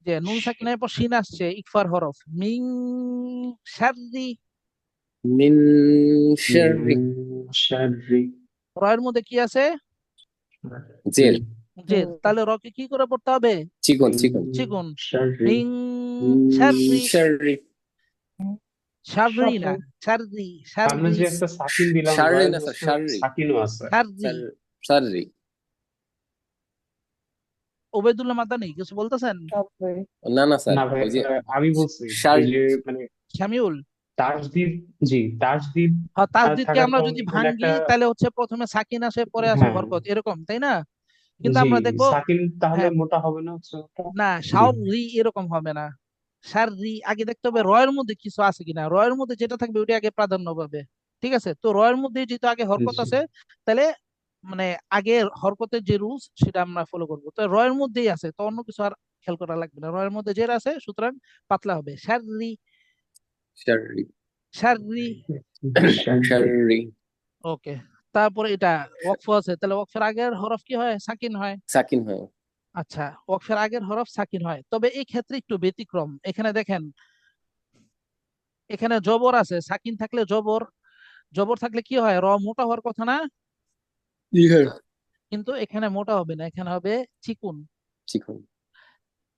যে নুন সাকিনের পর শিন আসছে, ইকফার হরফ, মিং শাররি। মিন শাররি মিন শাররি, রয়ের মধ্যে কি আছে? জের জের, তাহলে রকে কি করে পড়তে হবে? চিকন মিন চিকন চিকুন। শাররি, মিং মিন শাররি, শাররি শাররি না, শাররি, আমরা শাররি, যে একটা সাকিন দিলাম, শাররি রয়ের না স্যার মাঝখানে একটা শাররি সাকিনও আছে। শাররি। শাররি ওবেদুল্লাহ মাদানি কিছু বলতেছেন? না না স্যার না ভাই, ওই যে আমি বলছি শার ওই যে মানে শামিউল, তাসদিদ, জি তাসদিদ হ্যাঁ, তাসদিদকে থাকার আমরা কারণে যদি এখানে একটা, ভাঙ্গি, তাহলে হচ্ছে প্রথমে সাকিন আসে, পরে আসে হ্যাঁ হরকত, এরকম, তাই না? কিন্তু জি, আমরা দেখবো, সাকিন তাহলে হ্যাঁ, মোটা হবে না হচ্ছে ওটা? না, জি, শাররি এরকম হবে না। শাররি আগে দেখতে হবে রয়ের মধ্যে কিছু আছে কিনা, রয়ের মধ্যে যেটা থাকবে ওইটা আগে প্রাধান্য পাবে। ঠিক আছে, তো রয়ের মধ্যে যেহেতু আগে হরকত জি, আছে, তাহলে মানে আগের হরকতের যে রুলস সেটা আমরা ফলো করবো। তো রয়ের মধ্যেই আছে, তো অন্য কিছু আর খেয়াল করা লাগবে না, রয়ের মধ্যে জের আছে, সুতরাং পাতলা হবে। শাররি, শাররি শাররি। শাররি ওকে, তারপরে এটা ওয়াকফ আছে, তাহলে ওয়াকফের আগের হরফ কি হয়? সাকিন হয়। সাকিন হয়। আচ্ছা, ওয়াকফের আগের হরফ সাকিন হয়, তবে এই ক্ষেত্রে একটু ব্যতিক্রম। এখানে দেখেন, এখানে জবর আছে, সাকিন থাকলে জবর, জবর থাকলে কি হয়? র মোটা হওয়ার কথা না? ইহার কিন্তু এখানে মোটা হবে না, এখানে হবে চিকুন। চিকন।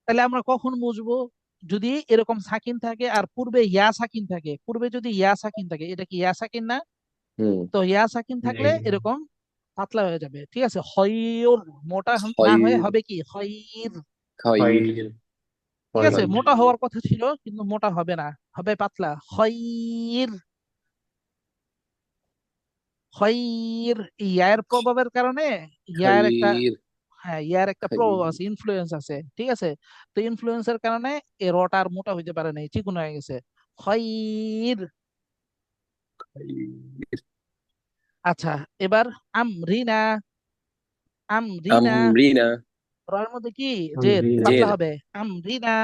তাহলে আমরা কখন বুঝবো? যদি এরকম সাকিন থাকে আর পূর্বে ইয়া সাকিন থাকে, পূর্বে যদি ইয়া সাকিন থাকে, এটা কি ইয়া সাকিন না? হুম। তো ইয়া সাকিন থাকলে এরকম পাতলা হয়ে যাবে, ঠিক আছে? হয়র, মোটা না হয়ে খয়র হবে কি? হয়র। খয়র ঠিক আছে, খয়র মোটা হওয়ার কথা ছিল কিন্তু মোটা হবে না, হবে পাতলা। হয়র, হয়র। ইয়ার প্রভাবের কারণে, ইয়ার একটা, খয়র হ্যাঁ ইয়ার একটা প্রভাব খয়র আছে, ইনফ্লুয়েন্স আছে, ঠিক আছে? তো ইনফ্লুয়েন্সের কারণে এই রটা আর মোটা হইতে পারে নাই, চিকন হয়ে গেছে। খয়র। খয়র আচ্ছা, এবার আমরিনা, আমরিনা। আমরিনা রয়ের মধ্যে কি? জের, পাতলা জের হবে। আমরিনা,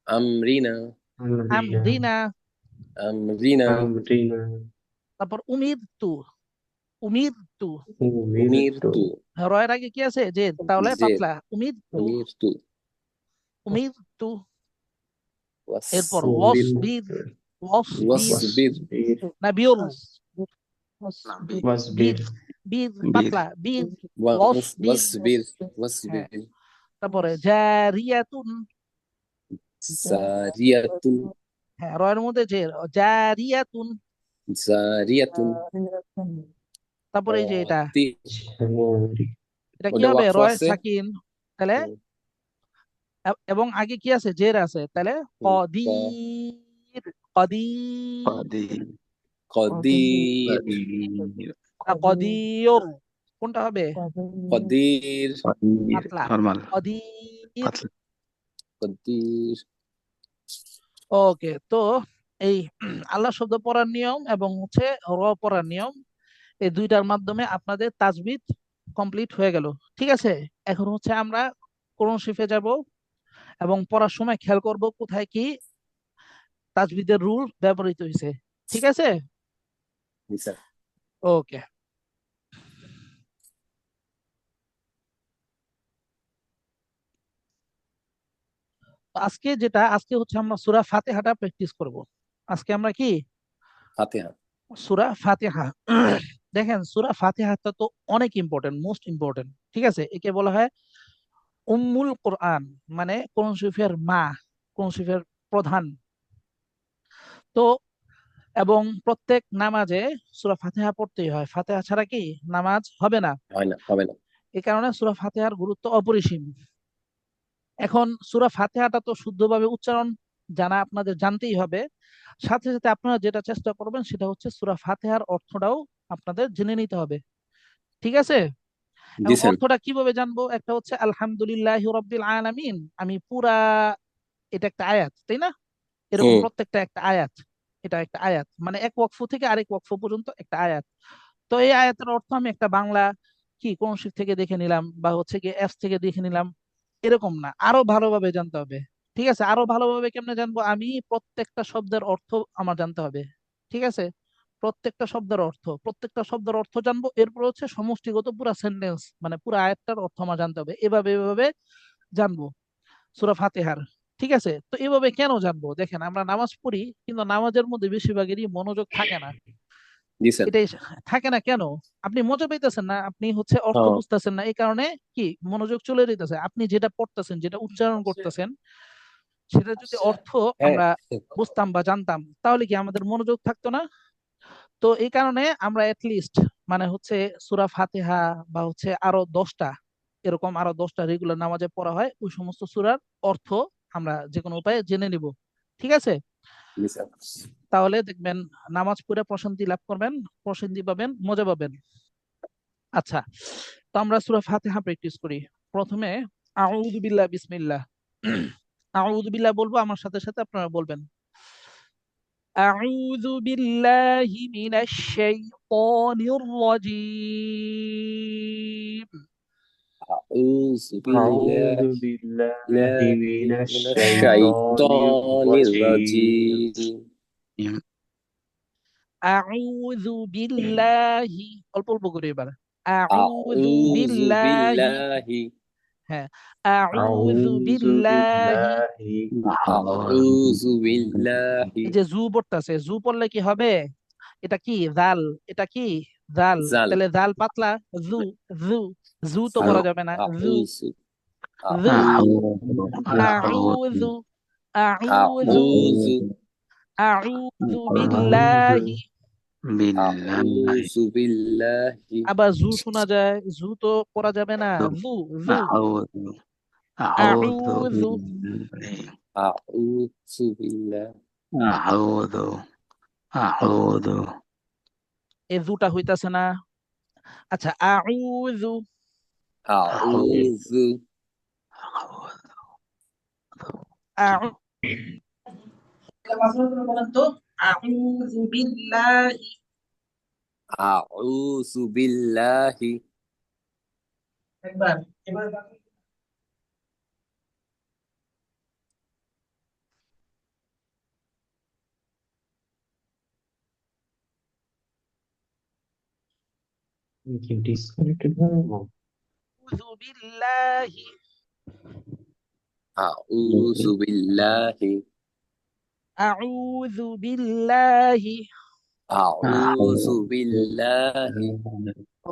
আমরিনা আমরিনা। আমরিনা তারপর উমির তু, উমির তু। উমিরতু রয়ের আগে কি আছে? জের, তাহলে জের পাতলা। উমির তু, উমিরতু উমির তু। ওয়াস এরপর ওয়াসবির, ওয়াসবির। ওয়াসবির না বিউর, না বীর, বীর বীর পাতলা, বীর। ওয়াসবির। ওয়াসবির হ্যাঁ, ওয়াসবির তারপরে জারিয়াতুন। জারিয়াতুন হ্যাঁ, রয়ের মধ্যে জের, জারিয়াতুন। জারিয়াতুন তারপরে এই যে এটা, তি এটা কি ওটা হবে? ওয়াকফ রয় আছে। সাকিন, তাহলে হুম, এবং আগে কি আছে? জের আছে, তাহলে হুম, কদির, কদির। কদির না, কদিয়র, কোনটা হবে? কদির পাতলা, নর্মাল কদির। পাতলা। কদির ওকে, তো এই আল্লাহ শব্দ পড়ার নিয়ম এবং হচ্ছে র পড়ার নিয়ম, এই দুইটার মাধ্যমে আপনাদের তাজবিদ কমপ্লিট হয়ে গেল। ঠিক আছে, এখন হচ্ছে আমরা কোরআন শরীফে যাব এবং পড়ার সময় খেয়াল করব কোথায় কি তাজবিদের রুল ব্যবহৃত হয়েছে। ঠিক আছে, জি স্যার। ওকে। আজকে হচ্ছে আমরা সূরা ফাতিহাটা প্র্যাকটিস করব। আজকে আমরা কি? ফাতিহা সূরা ফাতিহা। দেখেন, সূরা ফাতিহাটা তো অনেক ইম্পর্টেন্ট, মোস্ট ইম্পর্টেন্ট। ঠিক আছে, একে বলা হয় উম্মুল কোরআন, মানে কোরআন শরীফের মা, কোরআন শরীফের প্রধান। তো এবং প্রত্যেক নামাজে সূরা ফাতিহা পড়তেই হয়, ফাতিহা ছাড়া কি নামাজ হবে না। হয় না, হবে না। এই কারণে সূরা ফাতিহার গুরুত্ব অপরিসীম। এখন সূরা ফাতিহাটা তো শুদ্ধভাবে উচ্চারণ জানা আপনাদের জানতেই হবে, সাথে সাথে আপনারা যেটা চেষ্টা করবেন সেটা হচ্ছে সূরা ফাতিহার অর্থটাও আপনাদের জেনে নিতে হবে। ঠিক আছে, জি এবং স্যার। অর্থটা কিভাবে জানবো? একটা হচ্ছে আলহামদুলিল্লাহি রাব্বিল আলামিন, আমি পুরা, এটা একটা আয়াত, তাই না? এরকম হুম। প্রত্যেকটা একটা আয়াত, এটা একটা আয়াত, মানে এক ওয়াকফ থেকে আরেক ওয়াকফ পর্যন্ত একটা আয়াত। তো এই আয়াতের অর্থ আমি একটা বাংলা কি কোন শিট থেকে দেখে নিলাম বা হচ্ছে কি অ্যাপস থেকে দেখে নিলাম, এরকম না, আরো ভালোভাবে জানতে হবে। ঠিক আছে, আরো ভালোভাবে কেমনে জানবো? আমি প্রত্যেকটা শব্দের অর্থ আমার জানতে হবে। ঠিক আছে, প্রত্যেকটা শব্দের অর্থ জানবো, এরপর হচ্ছে সমষ্টিগত পুরা সেন্টেন্স, মানে পুরো আয়াতটার অর্থ আমার জানতে হবে, এভাবে এভাবে জানবো সূরা ফাতিহার। ঠিক আছে, তো এভাবে কেন জানবো? দেখেন, আমরা নামাজ পড়ি কিন্তু নামাজের মধ্যে বেশিরভাগেরই মনোযোগ থাকে না। জি স্যার। এটাই থাকে না কেন? আপনি মজা পাইতেছেন না, আপনি হচ্ছে অর্থ হ্যাঁ বুঝতেছেন না, এই কারণে কি মনোযোগ চলে যেতেছে। আপনি যেটা পড়তেছেন, যেটা উচ্চারণ করতেছেন, সেটা যদি অর্থ হ্যাঁ আমরা বুঝতাম বা জানতাম, তাহলে কি আমাদের মনোযোগ থাকতো না? তো এই কারণে আমরা লিস্ট, মানে হচ্ছে সূরা ফাতিহা বা হচ্ছে আরো 10টা, এরকম আরো 10টা রেগুলার নামাজে পড়া হয়, ওই সমস্ত সূরার অর্থ আমরা যে কোনো উপায়ে জেনে নিব। ঠিক আছে, জি স্যার। তাহলে দেখবেন নামাজ পড়ে প্রশান্তি লাভ করবেন, প্রশান্তি পাবেন, মজা পাবেন। আচ্ছা, তো আমরা সূরা ফাতিহা প্র্যাকটিস করি। প্রথমে আউযু বিল্লাহ, বিসমিল্লাহ। আউযু বিল্লাহ বলবো, আমার সাথে সাথে আপনারা বলবেন। أعوذ بالله من الشيطان الرجيم. أعوذ أعوذ بالله بالله من من الشيطان الشيطان الرجيم. الرجيم أعوذ بالله অল্প অল্প করে এবার أعوذ أعوذ بالله بالله হ্যাঁ أعوذ أعوذ بالله بالله أعوذ بالله এই যে জু পড়তেছে জু পড়লে কি হবে এটা কি জাল এটা কি জাল زال তাহলে জাল পাতলা জু জু জু তো পড়া যাবে না জু أعوذ জু أعوذ আউযু আউযু أعوذ আউযু বিল্লাহি أعوذ بالله আবার জু শোনা যায় জু তো পড়া যাবে না জু জু আউযু أعوذ بالله এই জুটা হইতাছে না আচ্ছা আউযু أعوذ আউ বলেন তো আউযু বিল্লাহি أعوذ بالله একবার এবার কি ডিসকানেক্টেড হয়ে গেল? আউযু বিল্লাহি أعوذ بالله আউযু বিল্লাহি أعوذ بالله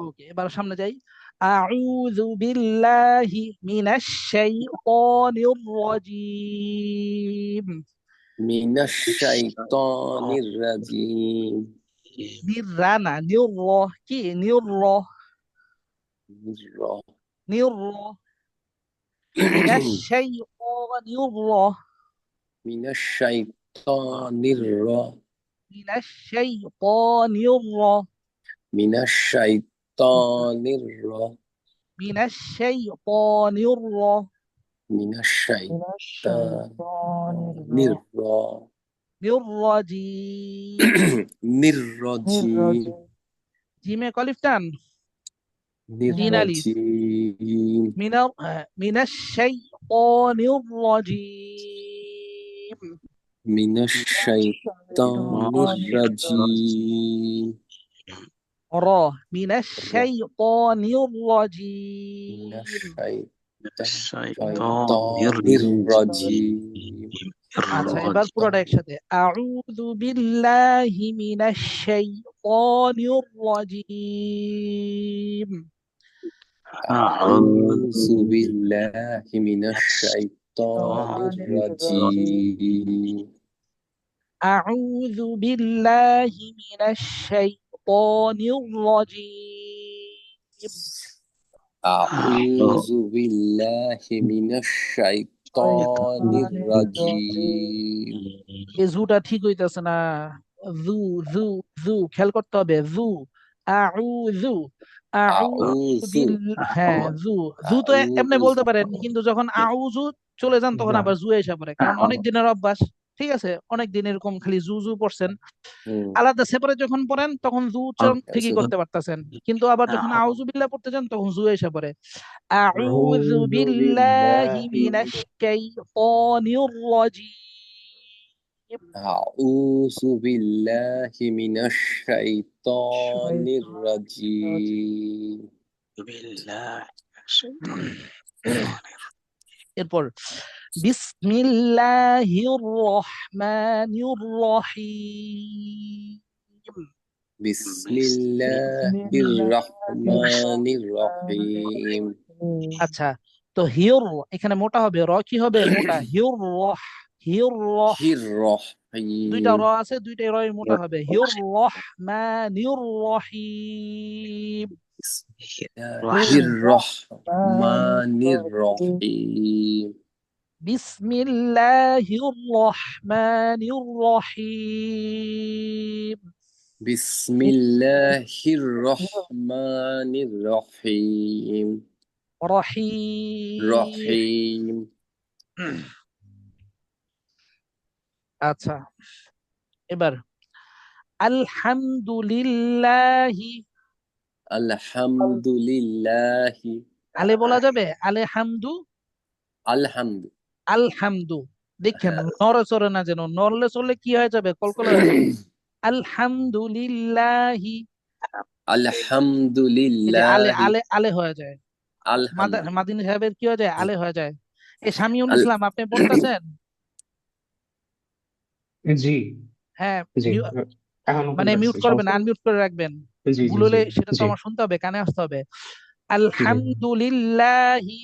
ওকে এবার সামনে যাই আউযু বিল্লাহি মিনাশ শাইতানির রাজীম من الشيطان الرجيم নির্রা না নির কি নির নির মিনাশ শাইতানির من الشيطان মিনাশ শাইতানির من الشيطان মিনাশ শাইতানির من الشيطان من الشيطان নির্রাজিম الرجيم জিমে কলিফ টান জিন আলিফ الرجيم মিনাশ শাইতানির রাজীম من الشيطان الرجيم র মিনাশ শাইতানির من রাজীম الشيطان الرجيم আচ্ছা এবার পুরোটা একসাথে আউযু বিল্লাহি মিনাশ শাইতানির রাজীম أعوذ بالله من الشيطان الرجيم আউযু বিল্লাহি মিনাশ শাইতানির রাজীম أعوذ بالله من الشيطان الرجيم এই জুটা ঠিক হইতাছে না জু জু জু খেয়াল করতে হবে জু আউযু আউযু أعوذ হ্যাঁ জু জু তো এমনি أعوذ বলতে পারেন কিন্তু যখন আউযু চলে যান তখন আবার জু এসে পড়ে কারণ অনেক দিনের অভ্যাস ঠিক আছে অনেক দিন এরকম খালি জু জু পড়ছেন আলাদা সেপারেট যখন পড়েন তখন জু উচ্চারণ ঠিকই করতে পারতেছেন কিন্তু আবার যখন আউযু বিল্লাহ পড়তে যান তখন জু এসে পড়ে আউযু বিল্লাহি মিনাশ শাইতানির রাজীম أعوذ بالله من الشيطان الرجيم এরপর বিসমিল্লাহির রহমানির রহিম بسم الله الرحمن الرحيم আচ্ছা তো হিউর এখানে মোটা হবে র কি হবে মোটা হিউর রহ হিউর রহ দুইটা الرحيم র আছে দুইটাই রয় মোটা হবে হিউর রহমানির রহিম بسم الله الرحمن الرحيم বিসমিল্লাহির রহমানির রহিম بسم الله الرحمن الرحيم রহিম رحيم আচ্ছা এবার আলহামদুলিল্লাহি, আলহামদুলিল্লাহি, আলে বলা যাবে? আলে হামদু, আলহামদু, আলহামদু। দেখেন হ্যাঁ। নড়ে চড়ে না, যেন নড়লে চড়লে কি হয়ে যাবে, কলকলে হয়ে যাবে। আলহামদুলিল্লাহি, এই যে আলে আলহামদুলিল্লাহি, আলে আলে হয়ে যায়। আলহামদু, মাদিনী সাহেবের কি হয়ে যায়, আলে হয়ে যায়। এই শামিউল আল ইসলাম আপনি পড়তেছেন? জি হ্যাঁ। জি, এখনো মানে মিউট শুনতেছি, করবেন, সমস্যা নেই। আনমিউট করে রাখবেন। জি ভুল জি জি হলে সেটা তো জি আমার শুনতে হবে, কানে আসতে হবে। জি। আলহামদুলিল্লাহি,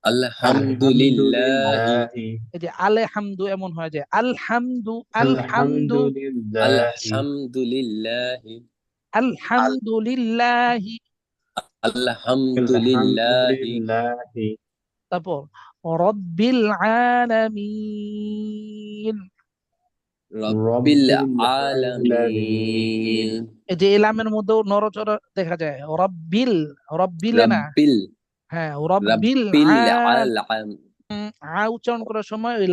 আলহামদুলিল্লাহি, আলহামদুলিল্লাহি, এই যে আলে হামদু এমন হয়ে যায়। আলহামদু, আলহামদু, আলহামদুলিল্লাহি, আলহামদুলিল্লাহি, আলহামদুলিল্লাহি। আলহামদুলিল্লাহি, আলহামদুলিল্লাহি, তারপর রব্বিল আলামিন, রব্বিল রব্বিল আলামিন, আলামিন, এই যে এলামের মধ্যেও নড়চড় দেখা যায়। রব্বিল, রব্বিলে না, রব্বিল, হ্যাঁ রব্বিল রব্বিল আলাম, আ উচ্চারণ করার সময় ওই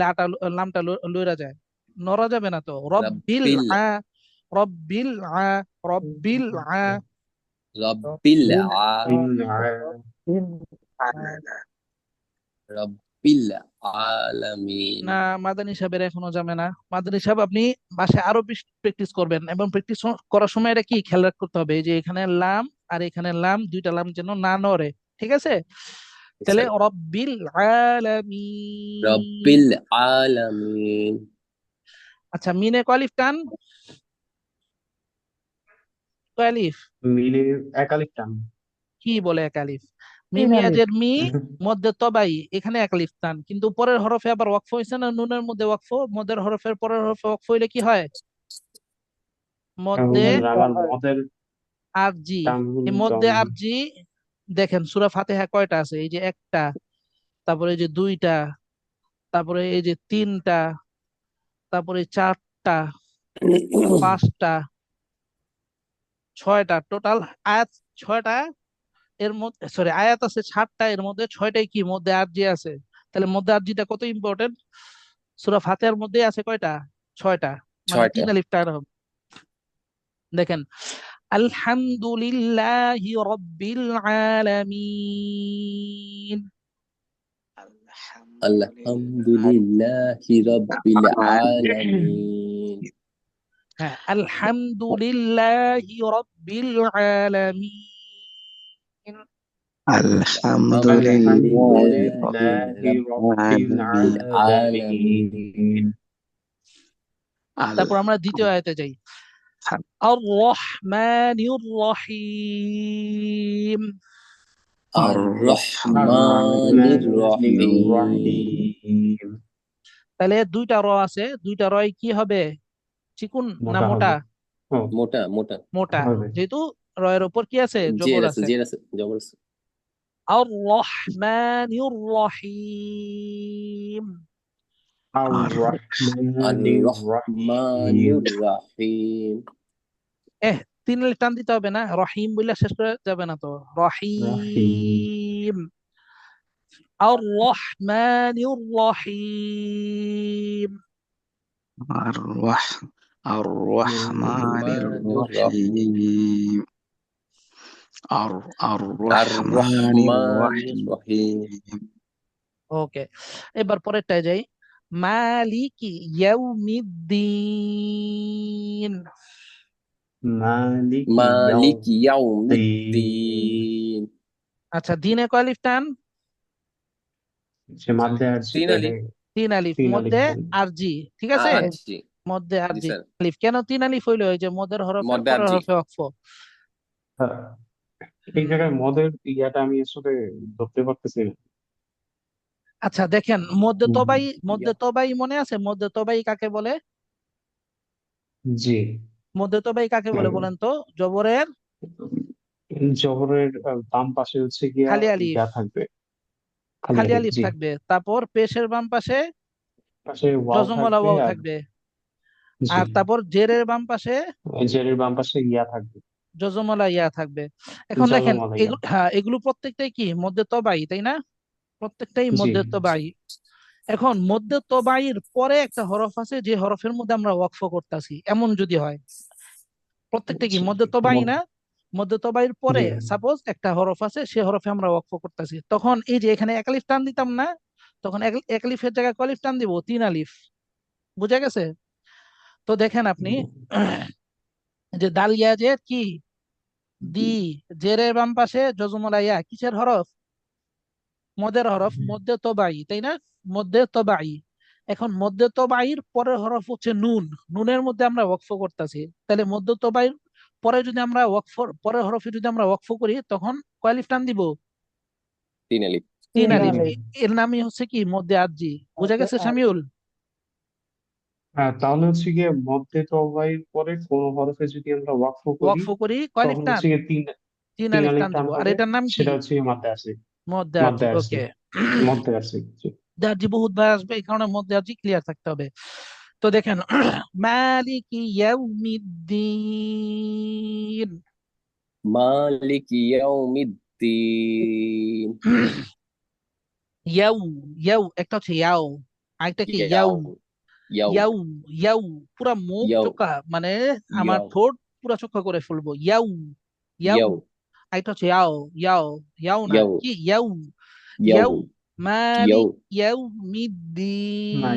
লামটা লইরা যায়, নড়া যাবে না তো। রব্বিল রব্বিল, আ, রব্বিল আ, রব্বিল আ। রব্বিল আ, রব্বিল আলামিন। না, মাদানী সাহেবের এখনো যাবে না। মাদানী সাহেব আপনি বাসায় আরো বেশি প্র্যাকটিস করবেন, এবং প্র্যাকটিস করার সময় এটা কি খেয়াল করতে হবে, এই যে এখানে লাম আর এখানে লাম, দুইটা লাম যেন না নড়ে। ঠিক আছে? তাহলে স্যার, রব্বিল আলামিন। রব্বিল আলামিন, আচ্ছা, মিনে কয় টান? কয়? মিলে একালিফ টান। কি বলে এক আলিফ? মিমিয়াজের মি, মধ্যে তবাই, এখানে এক আলিফ টান, কিন্তু পরের হরফে আবার ওয়াকফ হয়েছে না, নুনের মধ্যে ওয়াকফ, মধ্যের হরফের পরের হরফে ওয়াকফ হইলে কি হয়? মধ্যে হুজুর আবার মদের আর জি। টানগুলো এই তো মধ্যে আমি আর জি, দেখেন সূরা ফাতিহা কয়টা আছে? এই যে একটা, তারপরে এই যে দুইটা, তারপরে এই যে তিনটা, তারপরে চারটা, পাঁচটা, ছয়টা, টোটাল আয়াত ছয়টা। এর মধ্যে সরি আয়াত আছে সাতটা, এর মধ্যে ছয়টাই কি মধ্যে আরজি আছে। তাহলে মধ্যে আরজিটা কত ইম্পর্টেন্ট। সূরা ফাতিহার মধ্যে আছে কয়টা? ছয়টা। মানে ছয়টা। 3 আলিফ টার হবে। দেখেন, আলহামদুলিল্লাহি রাব্বিল আলামিন। আলহামদুলিল্লাহি রাব্বিল আলামিন, হ্যাঁ, আলহামদুলিল্লাহি রাব্বিল আলামিন। আলহামদুলিল্লাহি আলহামদুলিল্লাহি রাব্বিল রাব্বিল আলামিন, আলামিন, তারপর আমরা দ্বিতীয় আয়াতে যাই। আর রহমানির রহিম। আর রহমানির আর-রহমানির রহিম, রহিম। তাহলে দুইটা র আছে, দুইটা রয় কি হবে, চিকুন না মোটা মোটা? হবে। ও, মোটা মোটা, মোটা। হবে। যেহেতু রয়ের উপর কি আছে, জের জবর আছে, আছে। জের আছে, জবর আছে। আর রহমানির রহিম। আর আর-রহমানির রহিম। রহমানির রহিম, এহ, 3 আলিফ টান দিতে হবে না, রহিম বলে শেষ করে যাবে না তো। রহিম। রহিম, আর রহমানির রহিম। রহমানির রহিম, الرحمن আর রহমানির রহিম, ওকে, এবার পরেরটায় যাই। মালিকি ইয়াউমিদ্দিন। মালিকি মালিক ইয়াউমিদ্দিন। ইয়াউমিদ্দিন, আচ্ছা, দিনে কয় আলিফ টান? সে মাধ্যে আসছে 3 আলিফ। তাহলে 3 আলিফ, 3 আলিফ মধ্যে টান। আরজি। ঠিক আছে? আর জি, মধ্যে জি আরজি। স্যার। আলিফ কেন 3 আলিফ হইলো? ওই যে মধ্যের হরফের মধ্যে আর পরের জি, হরফে ওয়াকফ। হ্যাঁ, এই হুম, জায়গায় মদের ইয়াটা আমি আসলে ধরতে পারতেছি না। আচ্ছা দেখেন, মধ্যে হুম, তবাই, মধ্যে ইয়া, তবাই মনে আছে? মধ্যে তবাই কাকে বলে? জি। মধ্যে তবাই কাকে বলে বলেন তো? জবরের জবরের বাম পাশে হচ্ছে গিয়া খালি আলিফ, ইয়া থাকবে, খালি খালি আলিফ, আলিফ জি। থাকবে, তারপর পেশের বাম পাশে পাশে ওয়াও জজমলা থাকবে ওয়াও আর, থাকবে, জি, আর তারপর জেরের বাম পাশে জেরের বাম পাশে ইয়া থাকবে, জজমলা ইয়া থাকবে। এখন দেখেন জজমালা ইয়া, এগুলো, হ্যাঁ এগুলো প্রত্যেকটাই কি মধ্যে তবাই, তাই না? প্রত্যেকটাই জি মধ্যে তবাই। এখন মধ্যে তবাইর পরে একটা হরফ আছে যে হরফের মধ্যে আমরা ওয়াকফ করতেছি, এমন যদি হয়, প্রত্যেকটা কি আচ্ছা, মধ্যে তবাই মদ- না, মধ্যে তবাইর পরে জি সাপোজ একটা হরফ আছে, সে হরফে আমরা ওয়াকফ করতেছি, তখন এই যে এখানে এক আলিফ টান দিতাম না, তখন এক আলিফের জায়গায় কয় আলিফ টান দিব? 3 আলিফ। বুঝা গেছে? তো দেখেন আপনি যে দালিয়া যে কি দি, জেরের বাম পাশে জজমুলাইয়া কিসের হরফ? মদের হরফ, মধ্যে তবাই, তাই না? মধ্যে তবাই। এখন মধ্যে তবাইর পরের হরফ হচ্ছে নুন, নুনের মধ্যে আমরা ওয়াকফ করতেছি, তাহলে মধ্য তবাইর পরে যদি আমরা ওয়াকফ, পরের হরফে যদি আমরা ওয়াকফ করি, তখন কয় আলিফ টান দিব? 3 আলিফ। 3 আলিফ। এর নামই হচ্ছে কি মধ্যে আরজি। বুঝা গেছে শামিউল? হ্যাঁ, তাহলে হচ্ছে গিয়ে মধ্যে তবাইর পরে কোন হরফে যদি আমরা ওয়াকফ করি, ওয়াকফ করি কয় আলিফ তখন টান? হচ্ছে গিয়ে তিন তিন তিন আলিফ আলিফ টান দিব। টান আর হবে। এটার নাম কি? সেটা হচ্ছে গিয়ে মাদ্দে আসি। মধ্যে আরজি। মাদ্দে আসি। ওকে। মধ্যে আসি, জি। আরজি বহুত বার আসবে, এই কারণে মধ্যে আরজি ক্লিয়ার থাকতে হবে। তো দেখেন মালিকি ইয়াউমিদ্দিন। মালিকি ইয়াউমিদ্দিন। ইয়াউ, ইয়াউ একটা হচ্ছে ইয়াও, আরেকটা কি ইয়াউ। ইয়াউ। ইয়াউ। ইয়াউ, ইয়াউ পুরা মুখ ইয়াউ। চোখা, মানে আমার ইয়াউ। ঠোঁট পুরা চোখা করে ফেলবো। ইয়াউ, ইয়াউ। ইয়াউ। আরেকটা হচ্ছে ইয়াও, ইয়াও, ইয়াও না ইয়াউ। কি ইয়াউ, ইয়াউ। ইয়াউ। মালিক ইয়াউ। মালিকি ইয়াউমিদ্দিন। ইয়া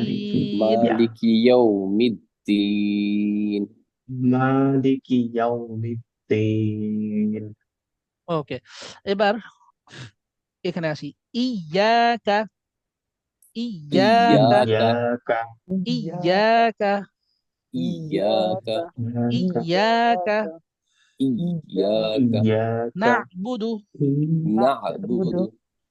মালিকি ইয়াউমিদ্দিন। মালিকি ইয়াউমিদ্দিন। ওকে, এবার এখানে আসি। ইয়াকা, ইয়াকা, ইয়াকা। ইয়াকা ইয়াকা, ইয়াকা। ইয়াকা ইয়াকা ইয়াকা ইয়াকা না'বুদু, না'বুদু।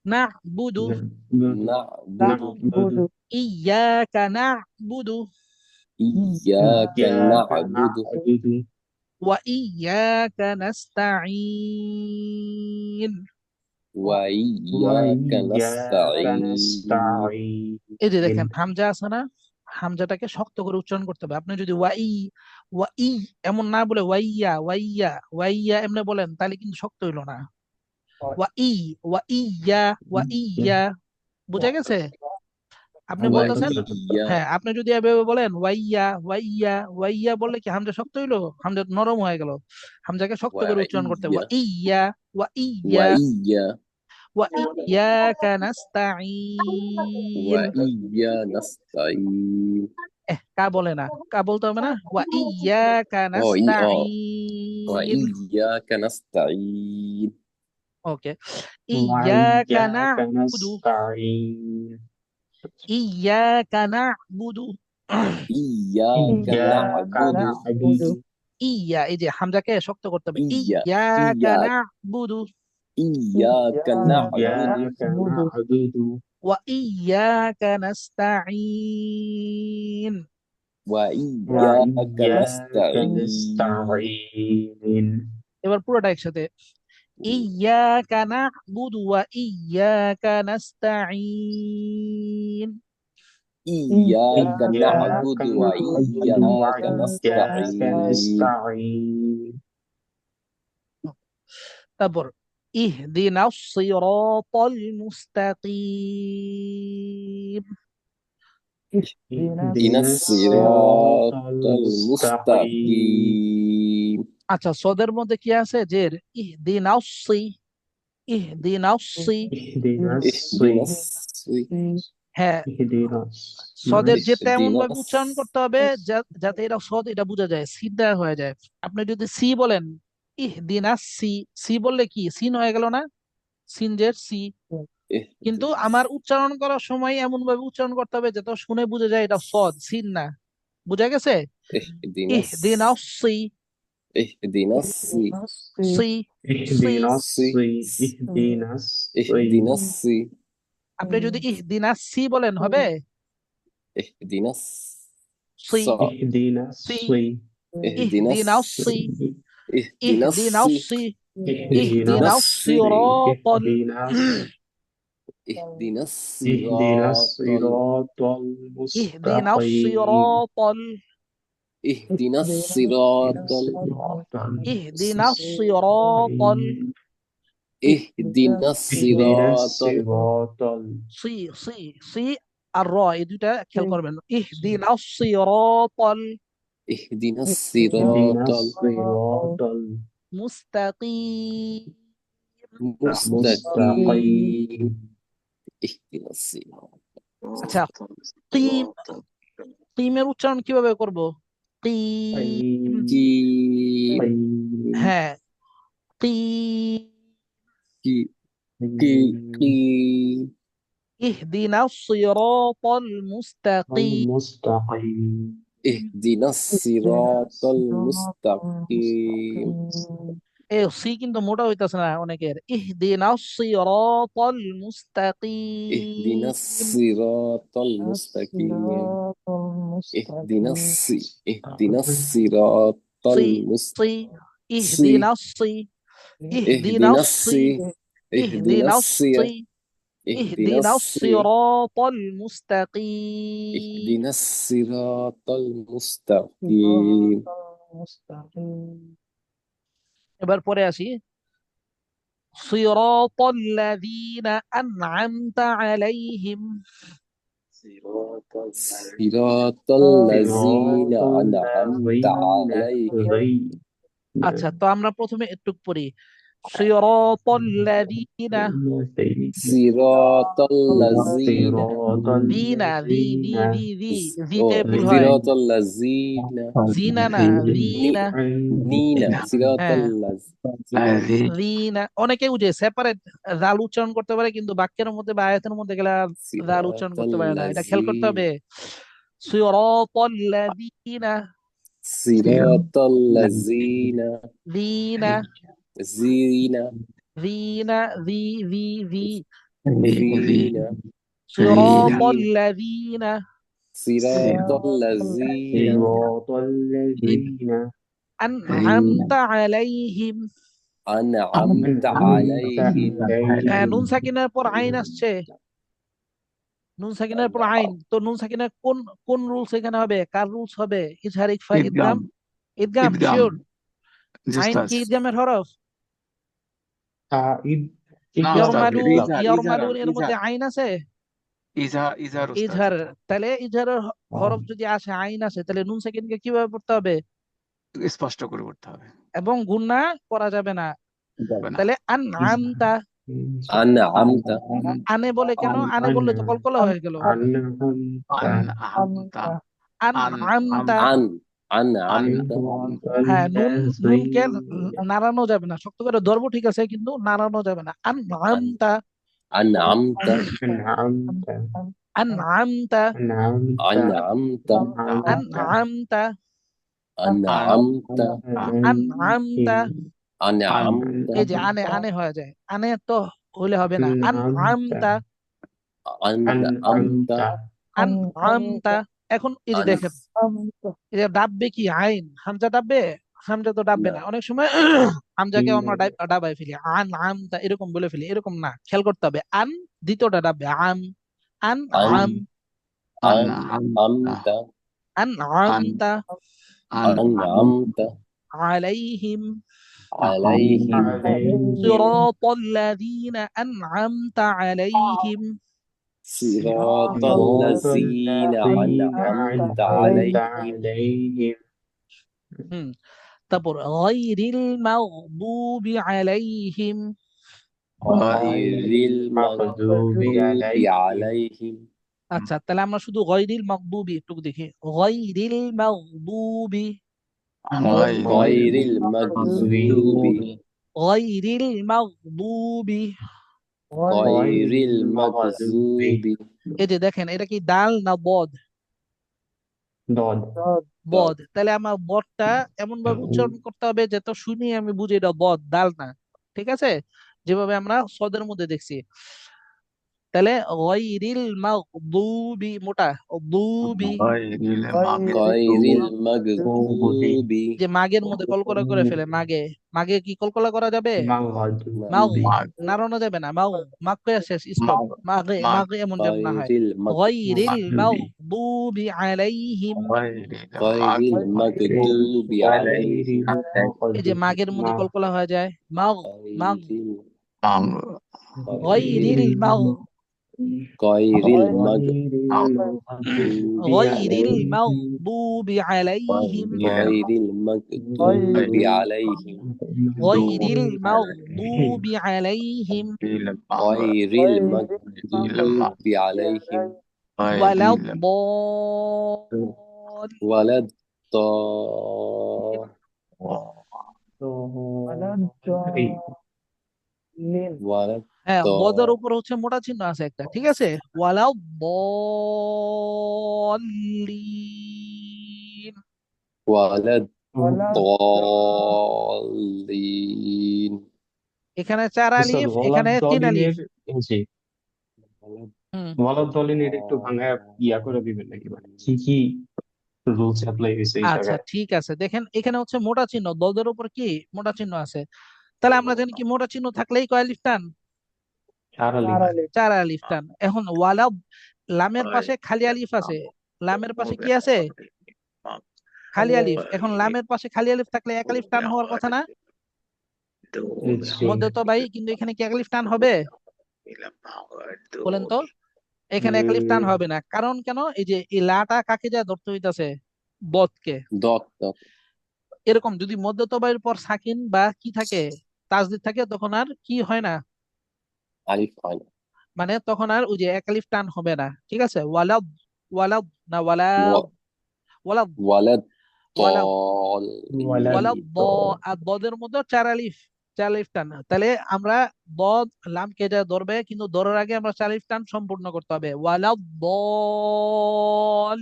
না'বুদু, না'বুদু। না'বুদু ইয়াকা না'বুদু, ইyyaka ইয়াকা na'budu না'বুদু ওয়া ইয়াকা নাস্তাঈন। wa ওয়া iyyaka ইয়াকা nasta'in. এই যে নাস্তাঈন। দেখেন হামজা আছে না, হামজাটাকে শক্ত করে উচ্চারণ করতে হবে। আপনি যদি ওয়াই এমন না বলে ওয়াইয়া ওয়াইয়া ওয়াইয়া এমনি বলেন, তাহলে কিন্তু শক্ত হইলো না। ওয়াই, ওয়াইয়া, ওয়াইয়া। বুঝা গেছে? আপনি আচ্ছা, Wa বলতেছেন, আচ্ছা, আচ্ছা। iyya. হ্যাঁ আপনি যদি এভাবে বলেন ওয়াইয়া ওয়াইয়া ওয়াইয়া বললে কি হামজা শক্ত হইলো? হামজা নরম হয়ে গেল। হামজাকে শক্ত Wa করে উচ্চারণ করতে হবে। iyya. ওয়াইয়া, Wa ওয়াইয়া, iyya. ওয়াইয়াকা Wa নাস্তাঈন। iyya nasta'in. কা বলে না, কা বলতে হবে না, ওয়া ইয়াকা Oh, wa নাস্তাঈন। iyyaka nasta'in. ওকে, ওয়া ইয়াকা ইয়াকা না'বুদু, নাস্তাঈন। ইয়াকা না'বুদু। Iyyaka ইয়াকা na'budu. না'বুদু ইয়া, এই যে হামজাকে শক্ত করতে হবে। Iyya. ইয়াকা Iyya. না'বুদু, Iyyaka na'budu. ইয়াকা না'বুদু ওয়া ইয়াকা নাস্তাঈন। Wa ওয়া iyyaka ইয়াকা nasta'in. নাস্তাঈন। এবার পুরোটা একসাথে। ইয়াকা না'বুদু ওয়া ইয়াকা নাস্তাঈন। Iyyaka إياك na'budu wa نعبد iyyaka وإياك nasta'in. نستعين. তারপর ইহদিনাস সিরাতাল মুস্তাকিম। اهدنا اهدنا الصراط الصراط المستقيم. المستقيم. আচ্ছা, সদের মধ্যে কি আছে? জের। ইহদিনাস সি, ইহদিনাস সি। اهدنا اهدنا الصراط. হ্যাঁ, اهدنا সদের জেরটা এমন اهدنا ভাবে উচ্চারণ করতে হবে যাতে এটা সদ, এটা বোঝা যায়, সিদ্ধা হয়ে যায়। আপনি যদি সি বলেন, ইহদিনাস সি, সি বললে কি সিন হয়ে গেল না? সিন জের সি। কিন্তু اهدنا আমার উচ্চারণ করার সময় এমন ভাবে উচ্চারণ করতে হবে যাতে শুনে বোঝা যায় এটা সদ, সিন না। বুঝা গেছে? اهدنا ইহদিনাস সি, اهدنا الصي. C, C. اهدنا الصي. اهدنا اهدنا الصراط. الصي. আপনি যদি ইহদিনাস সি বলেন হবে اهدنا সি, الصاد. اهدنا সি। اهدنا ইহদিনাস সি, اهدنا ইহদিনাস الصي. সি, اهدنا ইহদিনাস সিরাতাল, اهدنا اهدنا الصراط. الصراط ইহদিনাস المستقيم. সিরাতাল, اهدنا الصراط. الصراط ইহদিনাস সিরাতাল। المستقيم. اهدنا اهدنا الصراط. الصراط সি, সি, সি। আর র, এই দুইটা খেয়াল করবেন। ইহদিনাস সিরাতাল اهدنا اهدنا الصراط الصراط মুস্তাকিম। المستقيم المستقيم اهدنا الصراط আচ্ছা, কিম, কিমের উচ্চারণ কিভাবে করব? কিম। قيم كي قيم হ্যাঁ, কিম। كي كي كي ইহদিনাস সিরাতাল মুস্তাকিম। المستقيم اهدنا الصراط المستقيم এ সি কিন্তু মোটা হইতাছে না অনেকের। ইহদিনাস সিরাতাল মুস্তাকিম। اهدنا الصراط المستقيم اهدنا الصراط সি, সি, سي ইহদিনাস সি, اهدنا ইহদিনাস সি, اهدنا ইহদিনাস الصي সি, اهدنا ইহদিনাস الصي সিরাতাল মুস্তাকিম। اهدنا الصراط المستقيم এবার পরে আসি। সিরাতাল্লাযীনা আন'আমতা আলাইহিম। صراط الذين صراط أنعمت الذين عليهم আচ্ছা, তো আমরা প্রথমে একটু পড়ি। সিরাতাল্লাযীনা, صراط الذين صراط যিনা, জি, জি, الذين জি, জি, জিতে ভুল হয়। صراط الذين জিনা না, জিনা। نينا صراط হ্যাঁ, الذين জিনা। অনেকে বুঝে সেপারেট জাল উচ্চারণ করতে পারে, কিন্তু বাক্যের মধ্যে বা আয়াতের মধ্যে গেলে আর জাল উচ্চারণ صراط করতে পারে না। এটা খেয়াল করতে হবে। الذين সিরাতাল্লাযীনা, صراط الذين যিনা, زينا যিনা, জি, জি, জি। زينا সিরাতাল্লাযীনা صراط الذين صراط الذين আন'আমতা আলাইহিম। أنعمت أنعمت عليهم হ্যাঁ, নুন عليهم সাকিনের পর আইন আসছে। নুন সাকিনের পর আইন, তো নুন সাকিনের কোন কোন রুলস এখানে হবে? কার রুলস হবে? ইজহার, ইখফা, ইদগাম? ইদগাম ইদগাম, ইদগাম শিওর। আইন কি জাস্ট ইদগামের হরফ? ঈদ না ঈদগাম উস্তাদ, ইয়ারমালু, ঈদগাম ইজার ইজার ইয়ারমালুন এর মধ্যে ইজার আইন আছে। ইজার ইজার উস্তাদ। ইজহার, তাহলে ইজহারের হরফ যদি আসে, আইন আসে, তাহলে নুন সাকিনকে কিভাবে পড়তে হবে? স্পষ্ট করে পড়তে হবে, এবং গুণা করা যাবে না। হবে না। তাহলে আন'আমতা, أنعمت আনে বলে কেন? আনে বললে তো কলকলা হয়ে গেল। আনআমতা আন'আমতা, আনআম أنعمت আনআমতা হ্যাঁ, নুনকে الذين নাড়ানো যাবে না, শক্ত করে ধরবো ঠিক আছে, কিন্তু নাড়ানো যাবে না। আন'আমতা, أنعمت أنعمت আন'আমতা, أنعمت أنعمت আন'আমতা, أنعمت আন'আমতা। أنعمت এই যে আনে, আনে হয়ে যায়, আনে তো হইলে হবে না। আন'আমতা, أنعمت আন'আমতা। এখন এই যে দেখেন, এই যে ডাববে কি আইন? হামজা ডাববে? হামজা তো ডাববে না। অনেক সময় হামজাকে আমরা ডাবাই ফেলি, আমতা এরকম বলে ফেলি। এরকম না, খেয়াল করতে হবে। আন দ্বিতীয়টা ডাববে, আন, আম, আনআমতা আন, আমতা أنعمت আলাইহিম عليهم عليهم সিরাতাল্লাযীনা আন'আমতা আলাইহিম। صراط صراط الذين الذين أنعمت أنعمت عليهم عليهم হুম, তারপর গায়রিল মাগদুবি আলাইহিম। غير غير المغضوب المغضوب عليهم عليهم আচ্ছা, তাহলে আমরা শুধু গায়রিল মাগদুবি একটু দেখি। গায়রিল মাগদুবি, غير المغضوب গায়রিল মাগদুবি। غير غير المغضوب المغضوب এই যে দেখেন, এটা কি দাল না বদ? ضاد বদ। তাহলে আমার বদটা এমন ভাবে উচ্চারণ করতে হবে যাতে শুনি আমি বুঝি এটা বদ, দাল না। ঠিক আছে, যেভাবে আমরা সদের মধ্যে দেখছি। তাহলে গায়রিল মাগদুবি, মোটা দুবি, গায়রিল غير মাগদুবি المغضوب যে মাগের মধ্যে কলকলা করে ফেলে। মাগে, মাগে কি কলকলা করা যাবে? মাগ, مغضوب নাড়ানো যাবে না। মাগ, মাগ কয়ে শেষ, স্টপ। মাগে, মাগে এমন যেন না হয়। غير গায়রিল মাগদুবি মাগদুবি আলাইহিম। غير المغضوب عليهم এই যে মাগের মধ্যে কলকলা হয়ে যায়, মাগ, মাগ। غير গায়রিল মাগ, غير غير المغضوب غير عليهم المغضوب عليهم غير المغضوب عليهم غير المغضوب عليهم غير المغضوب عليهم ولا الضالين. ولا الضالين ولا হ্যাঁ, বদের الضالين উপর হচ্ছে মোটা চিহ্ন আছে একটা, ঠিক আছে? ওয়ালা দলিন। ولا الضالين এখানে 4 স্যার আলিফ, ওয়ালাদ এখানে 3 আলিফ। দলিনের জি হুম। ওয়ালাদ দলিনের একটু ভাঙা ইয়া করে দিবেন নাকি, মানে কি কি রুলস অ্যাপ্লাই হয়েছে এই আচ্ছা জায়গায়? ঠিক আছে, দেখেন এখানে হচ্ছে মোটা চিহ্ন, দদের উপর কি মোটা চিহ্ন আছে, তাহলে আমরা জানি কি মোটা চিহ্ন থাকলেই কয় আলিফ টান? চার আলী 4 আলিফ টান। এখন ওয়ালা, লামের পাশে খালি আলিফ আছে, লামের পাশে কি আছে? খালি আলিফ। এখন লামের পাশে খালি আলিফ থাকলে এক আলিফ টান হওয়ার কথা না? জি মধ্যে তো ভাই, কিন্তু এখানে কি এক আলিফ টান হবে? বলেন তো। এখানে এক আলিফ টান উম, হবে না, কারণ কেন? এই যে এই লাটা কাকে যা ধরতে হইতাছে? বদকে। ضاد এরকম যদি মধ্য তবাইয়ের পর সাকিন বা কি থাকে, তাজদিদ থাকে, তখন আর কি হয় না, ألف عين মানে তখন আর ওই যে এক আলিফ টান হবে না, ঠিক আছে? ওয়ালাদ, ওয়ালাদ না ওয়ালাদ, ওয়ালাদ, ولد ওয়ালাদ, ওয়ালাদ ওয়ালাদ দ, আর দদের মধ্যে 4 আলিফ, 4 আলিফ টান। তাহলে আমরা দদ লামকে যা ধরবে, কিন্তু ধরার আগে আমরা 4 আলিফ টান সম্পূর্ণ করতে হবে। ওয়ালাদ দল,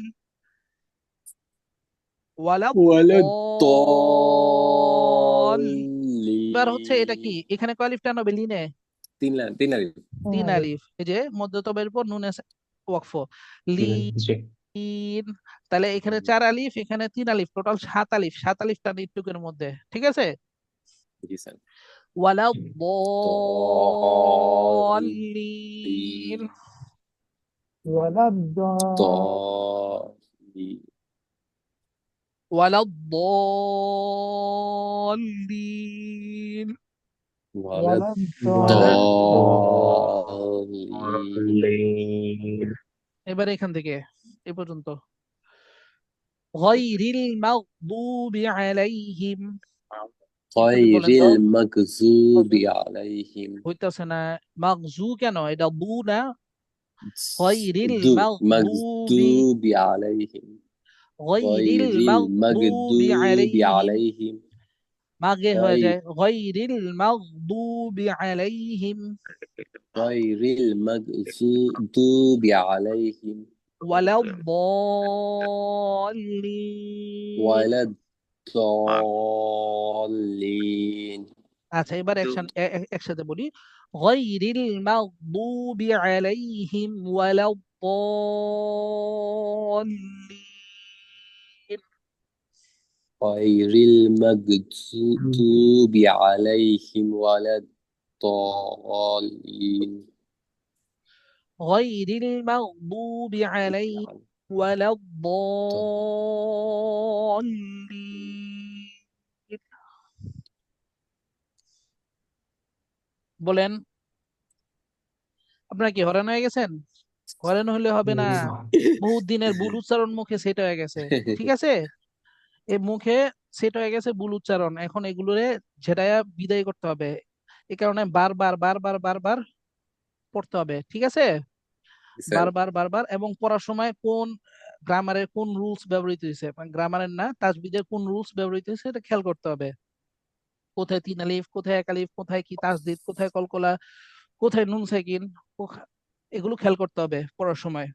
ওয়ালাদ ولد দল। এবার হচ্ছে এটা কি, ضالين এখানে কয় আলিফ টান হবে লিনে? تين ألف 3 আলিফ। এই যে মধ্যতবের পর নুনে ওয়াকফ, জি লিন। তাহলে এখানে 4 আলিফ, এখানে 3 আলিফ, টোটাল 7 আলিফ, 7 আলিফ টান এইটুকুর মধ্যে, ঠিক আছে? جيسان ওয়ালা ضالين ضالين। ضالين ওয়ালা ضالين। ولد ওয়ালাদ ضالين দলিন। এবারে এখান থেকে এ পর্যন্ত। গায়রিল মাগদুবি আলাইহিম, একটু কি غير বলেন তো? المغضوب عليهم হইতাছে না। মাগজু কেন, এটা বু না? গায়রিল মাগদুবি, مغضوب عليهم গায়রিল غير মাগদুবি المغضوب আলাইহিম, عليهم মাগে হয়ে غير যায় গায়রিল মাগদুবি আলাইহিম غير المغضوب عليهم ওয়ালা ضالين। ولا الضالين আচ্ছা, এবার একসাথে বলি। গায়রিল মাগদুবি আলাইহিম ওয়ালা ضالين। غير المغضوب عليهم ولا الضالين غير المغضوب عليهم ولا الضالين। বলেন, আপনারা কি হয়রান হয়ে গেছেন? হয়রান হলে হবে না, বহুত দিনের ভুল উচ্চারণ মুখে সেট হয়ে গেছে, ঠিক আছে? এই মুখে সেট হয়ে গেছে ভুল উচ্চারণ, এখন এগুলোরে ঝেড়াইয়া বিদায় করতে হবে। এই কারণে বারবার বারবার বারবার পড়তে হবে, ঠিক আছে? স্যার বারবার বারবার, এবং পড়ার সময় কোন গ্রামারের কোন রুলস ব্যবহৃত হয়েছে, গ্রামারের না, তাজবিদের কোন রুলস ব্যবহৃত হয়েছে এটা খেয়াল করতে হবে। কোথায় 3 আলিফ, কোথায় 1 আলিফ, কোথায় কি তাসদিদ, কোথায় কলকলা, কোথায় নুন সাকিন, এগুলো খেয়াল করতে হবে পড়ার সময়।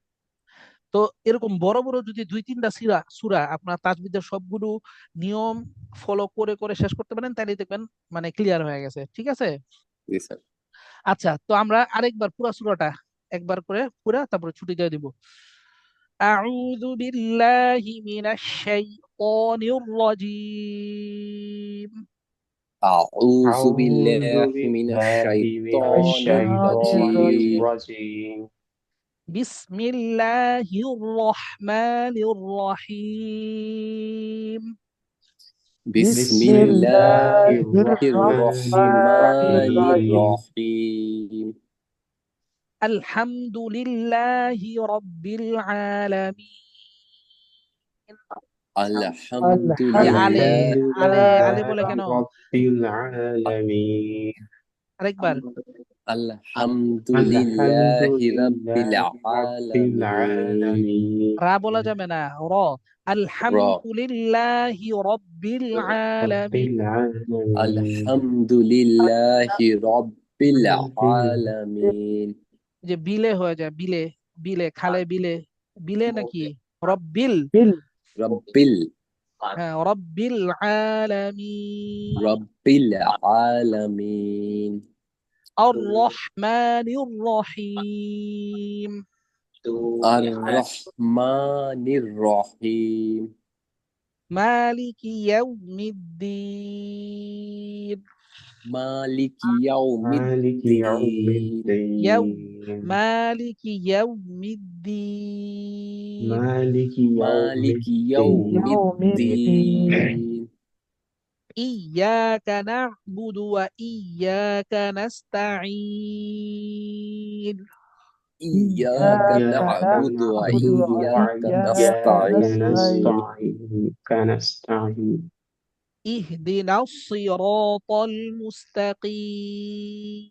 তো এরকম বড় বড় যদি 2-3টা সূরা আপনার তাজবিদের সবগুলো নিয়ম ফলো করে করে শেষ করতে পারেন, তাহলে দেখবেন মানে ক্লিয়ার হয়ে গেছে, ঠিক আছে? জি স্যার আচ্ছা, তো আমরা আরেকবার পুরা সূরাটা একবার করে পুরা, তারপরে ছুটি দিয়ে দিব। أعوذ بالله من الشيطان الرجيم. أعوذ أعوذ بالله من بالله من الشيطان الشيطان الرجيم الرجيم. بسم الله الرحمن الرحيم. بسم بسم الله الله الرحمن الرحمن الرحيم. الرحيم আলহামদুলিল্লাহি রাব্বিল আলামিন। এই যে আলে, আলে আলে বলে কেন? রাব্বিল আলামিন। আরেকবার। আলহামদুলিল্লাহি রাব্বিল রাব্বিল আলামিন। আলামিন। রা বলা যাবে না, র। র আলহামদুলিল্লাহি রাব্বিল আলামিন। রাব্বিল আলামিন। আলহামদুলিল্লাহি রাব্বিল আলামিন। এই যে বিলে হয়ে যায়, বিলে, বিলে, খালে বিলে, বিলে নাকি রব্বিল। রাব্বিল হ্যাঁ, রব্বিল আলামিন। রাব্বিল আলামিন। আর রহমানির রহিম। আর রহমানির রহিম। মালিকি ইয়াউমিদ্দিন। মালিকি মালিকি ইয়াউমিদ্দিন। ইয়াউমিদ্দিন। মালিকি ইয়াউমিদ্দিন। মালিকি মালিকি ইয়াউমিদ্দিন। ইয়াউমিদ্দিন। ইয়াকা না'বুদু ওয়া ইয়াকা নাস্তাঈন। ইয়াকা إياك না'বুদু ওয়া نعبد ইয়াকা وإياك নাস্তাঈন। نستعين. ইহদিনাস সিরাতাল মুস্তাকিম।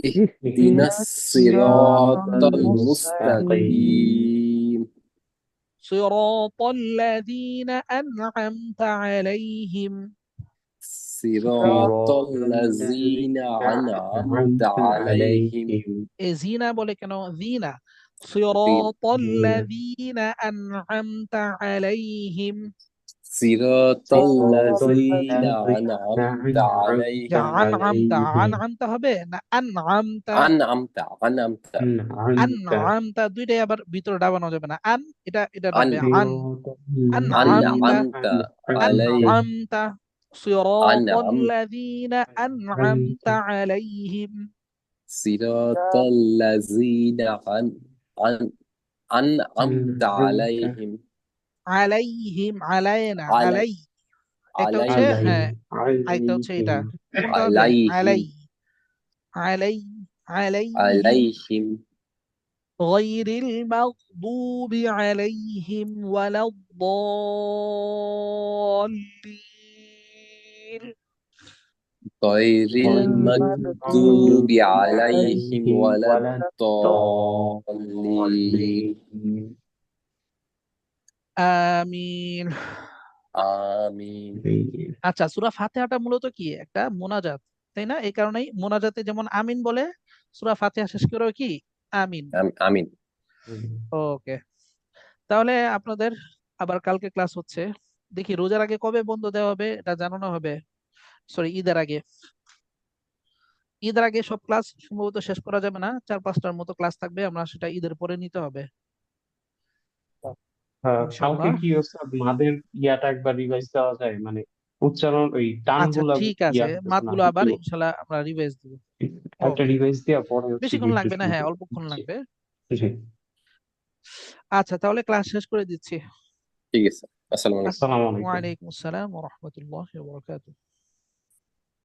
اهدنا الصراط المستقيم. المستقيم. صراط الذين أنعمت عليهم. صراط صراط الذين أنعمت أنعمت عليهم. عليهم. জিনা বলে কেন? জিনা। صراط الذين أنعمت عليهم. صراط صراط الذين الذين أنعمت أنعمت যে عليهم. আনআমতা, عليهم. আনআমতা হবে না আনআমতা? أنعمت أنعمت أنعمت. আনআমতা দুইটাই আবার ভিতরে ডাবানো যাবে না। আন, এটা أن ডাবে আন। صراط الذين আনআমতা, أنعمت عليهم. আনআমতা। صراط أنعمت الذين أنعمت أنعمت عليهم. صراط الذين أنعمت عليهم. আলাইহিম, আলাইনা, علي আলাই। একটা হচ্ছে হ্যাঁ, আরেকটা হচ্ছে এটা। কোনটা হবে? আলাই, عليهم. আলাই, আলাইহিম। عليهم. غير المغضوب عليهم ولا الضالين. غير المغضوب عليهم ولا الضالين. আমিন। آمين. আচ্ছা, সূরা ফাতিহাটা মূলত কি? একটা মোনাজাত, তাই না? এই কারণেই মোনাজাতে যেমন আমিন বলে, সূরা ফাতিহা শেষ করেও কি আমিন। آمين. ওকে, তাহলে আপনাদের আবার কালকে ক্লাস হচ্ছে। দেখি রোজার আগে কবে বন্ধ দেওয়া হবে এটা জানানো হবে। সরি, ঈদের আগে। ঈদের আগে সব ক্লাস সম্ভবত শেষ করা যাবে না, 4-5টার মতো ক্লাস থাকবে, আমরা সেটা ঈদের পরে নিতে হবে কালকে ইনশাআল্লাহ। কি ওস্তাদ মাদের ইয়াটা একবার রিভাইজ দেওয়া যায়, মানে উচ্চারণ ওই আচ্ছা টানগুলা ঠিক ইয়া আছে, হতেছে না, মাতগুলো আবার একটু ইনশাআল্লাহ আমরা রিভাইজ দিব। একটা ওকে, রিভাইজ দেওয়া পরে হচ্ছে কি বেশিক্ষণ একটু লাগবে না, শুরু হ্যাঁ করব। অল্পক্ষণ জি লাগবে। জি। আচ্ছা, তাহলে ক্লাস শেষ করে দিচ্ছি। ঠিক আছে। আসসালামু আলাইকুম। আসসালামু আলাইকুম। ওয়ালাইকুম আসসালাম ওয়া রাহমাতুল্লাহি ওয়া বারাকাতুহু।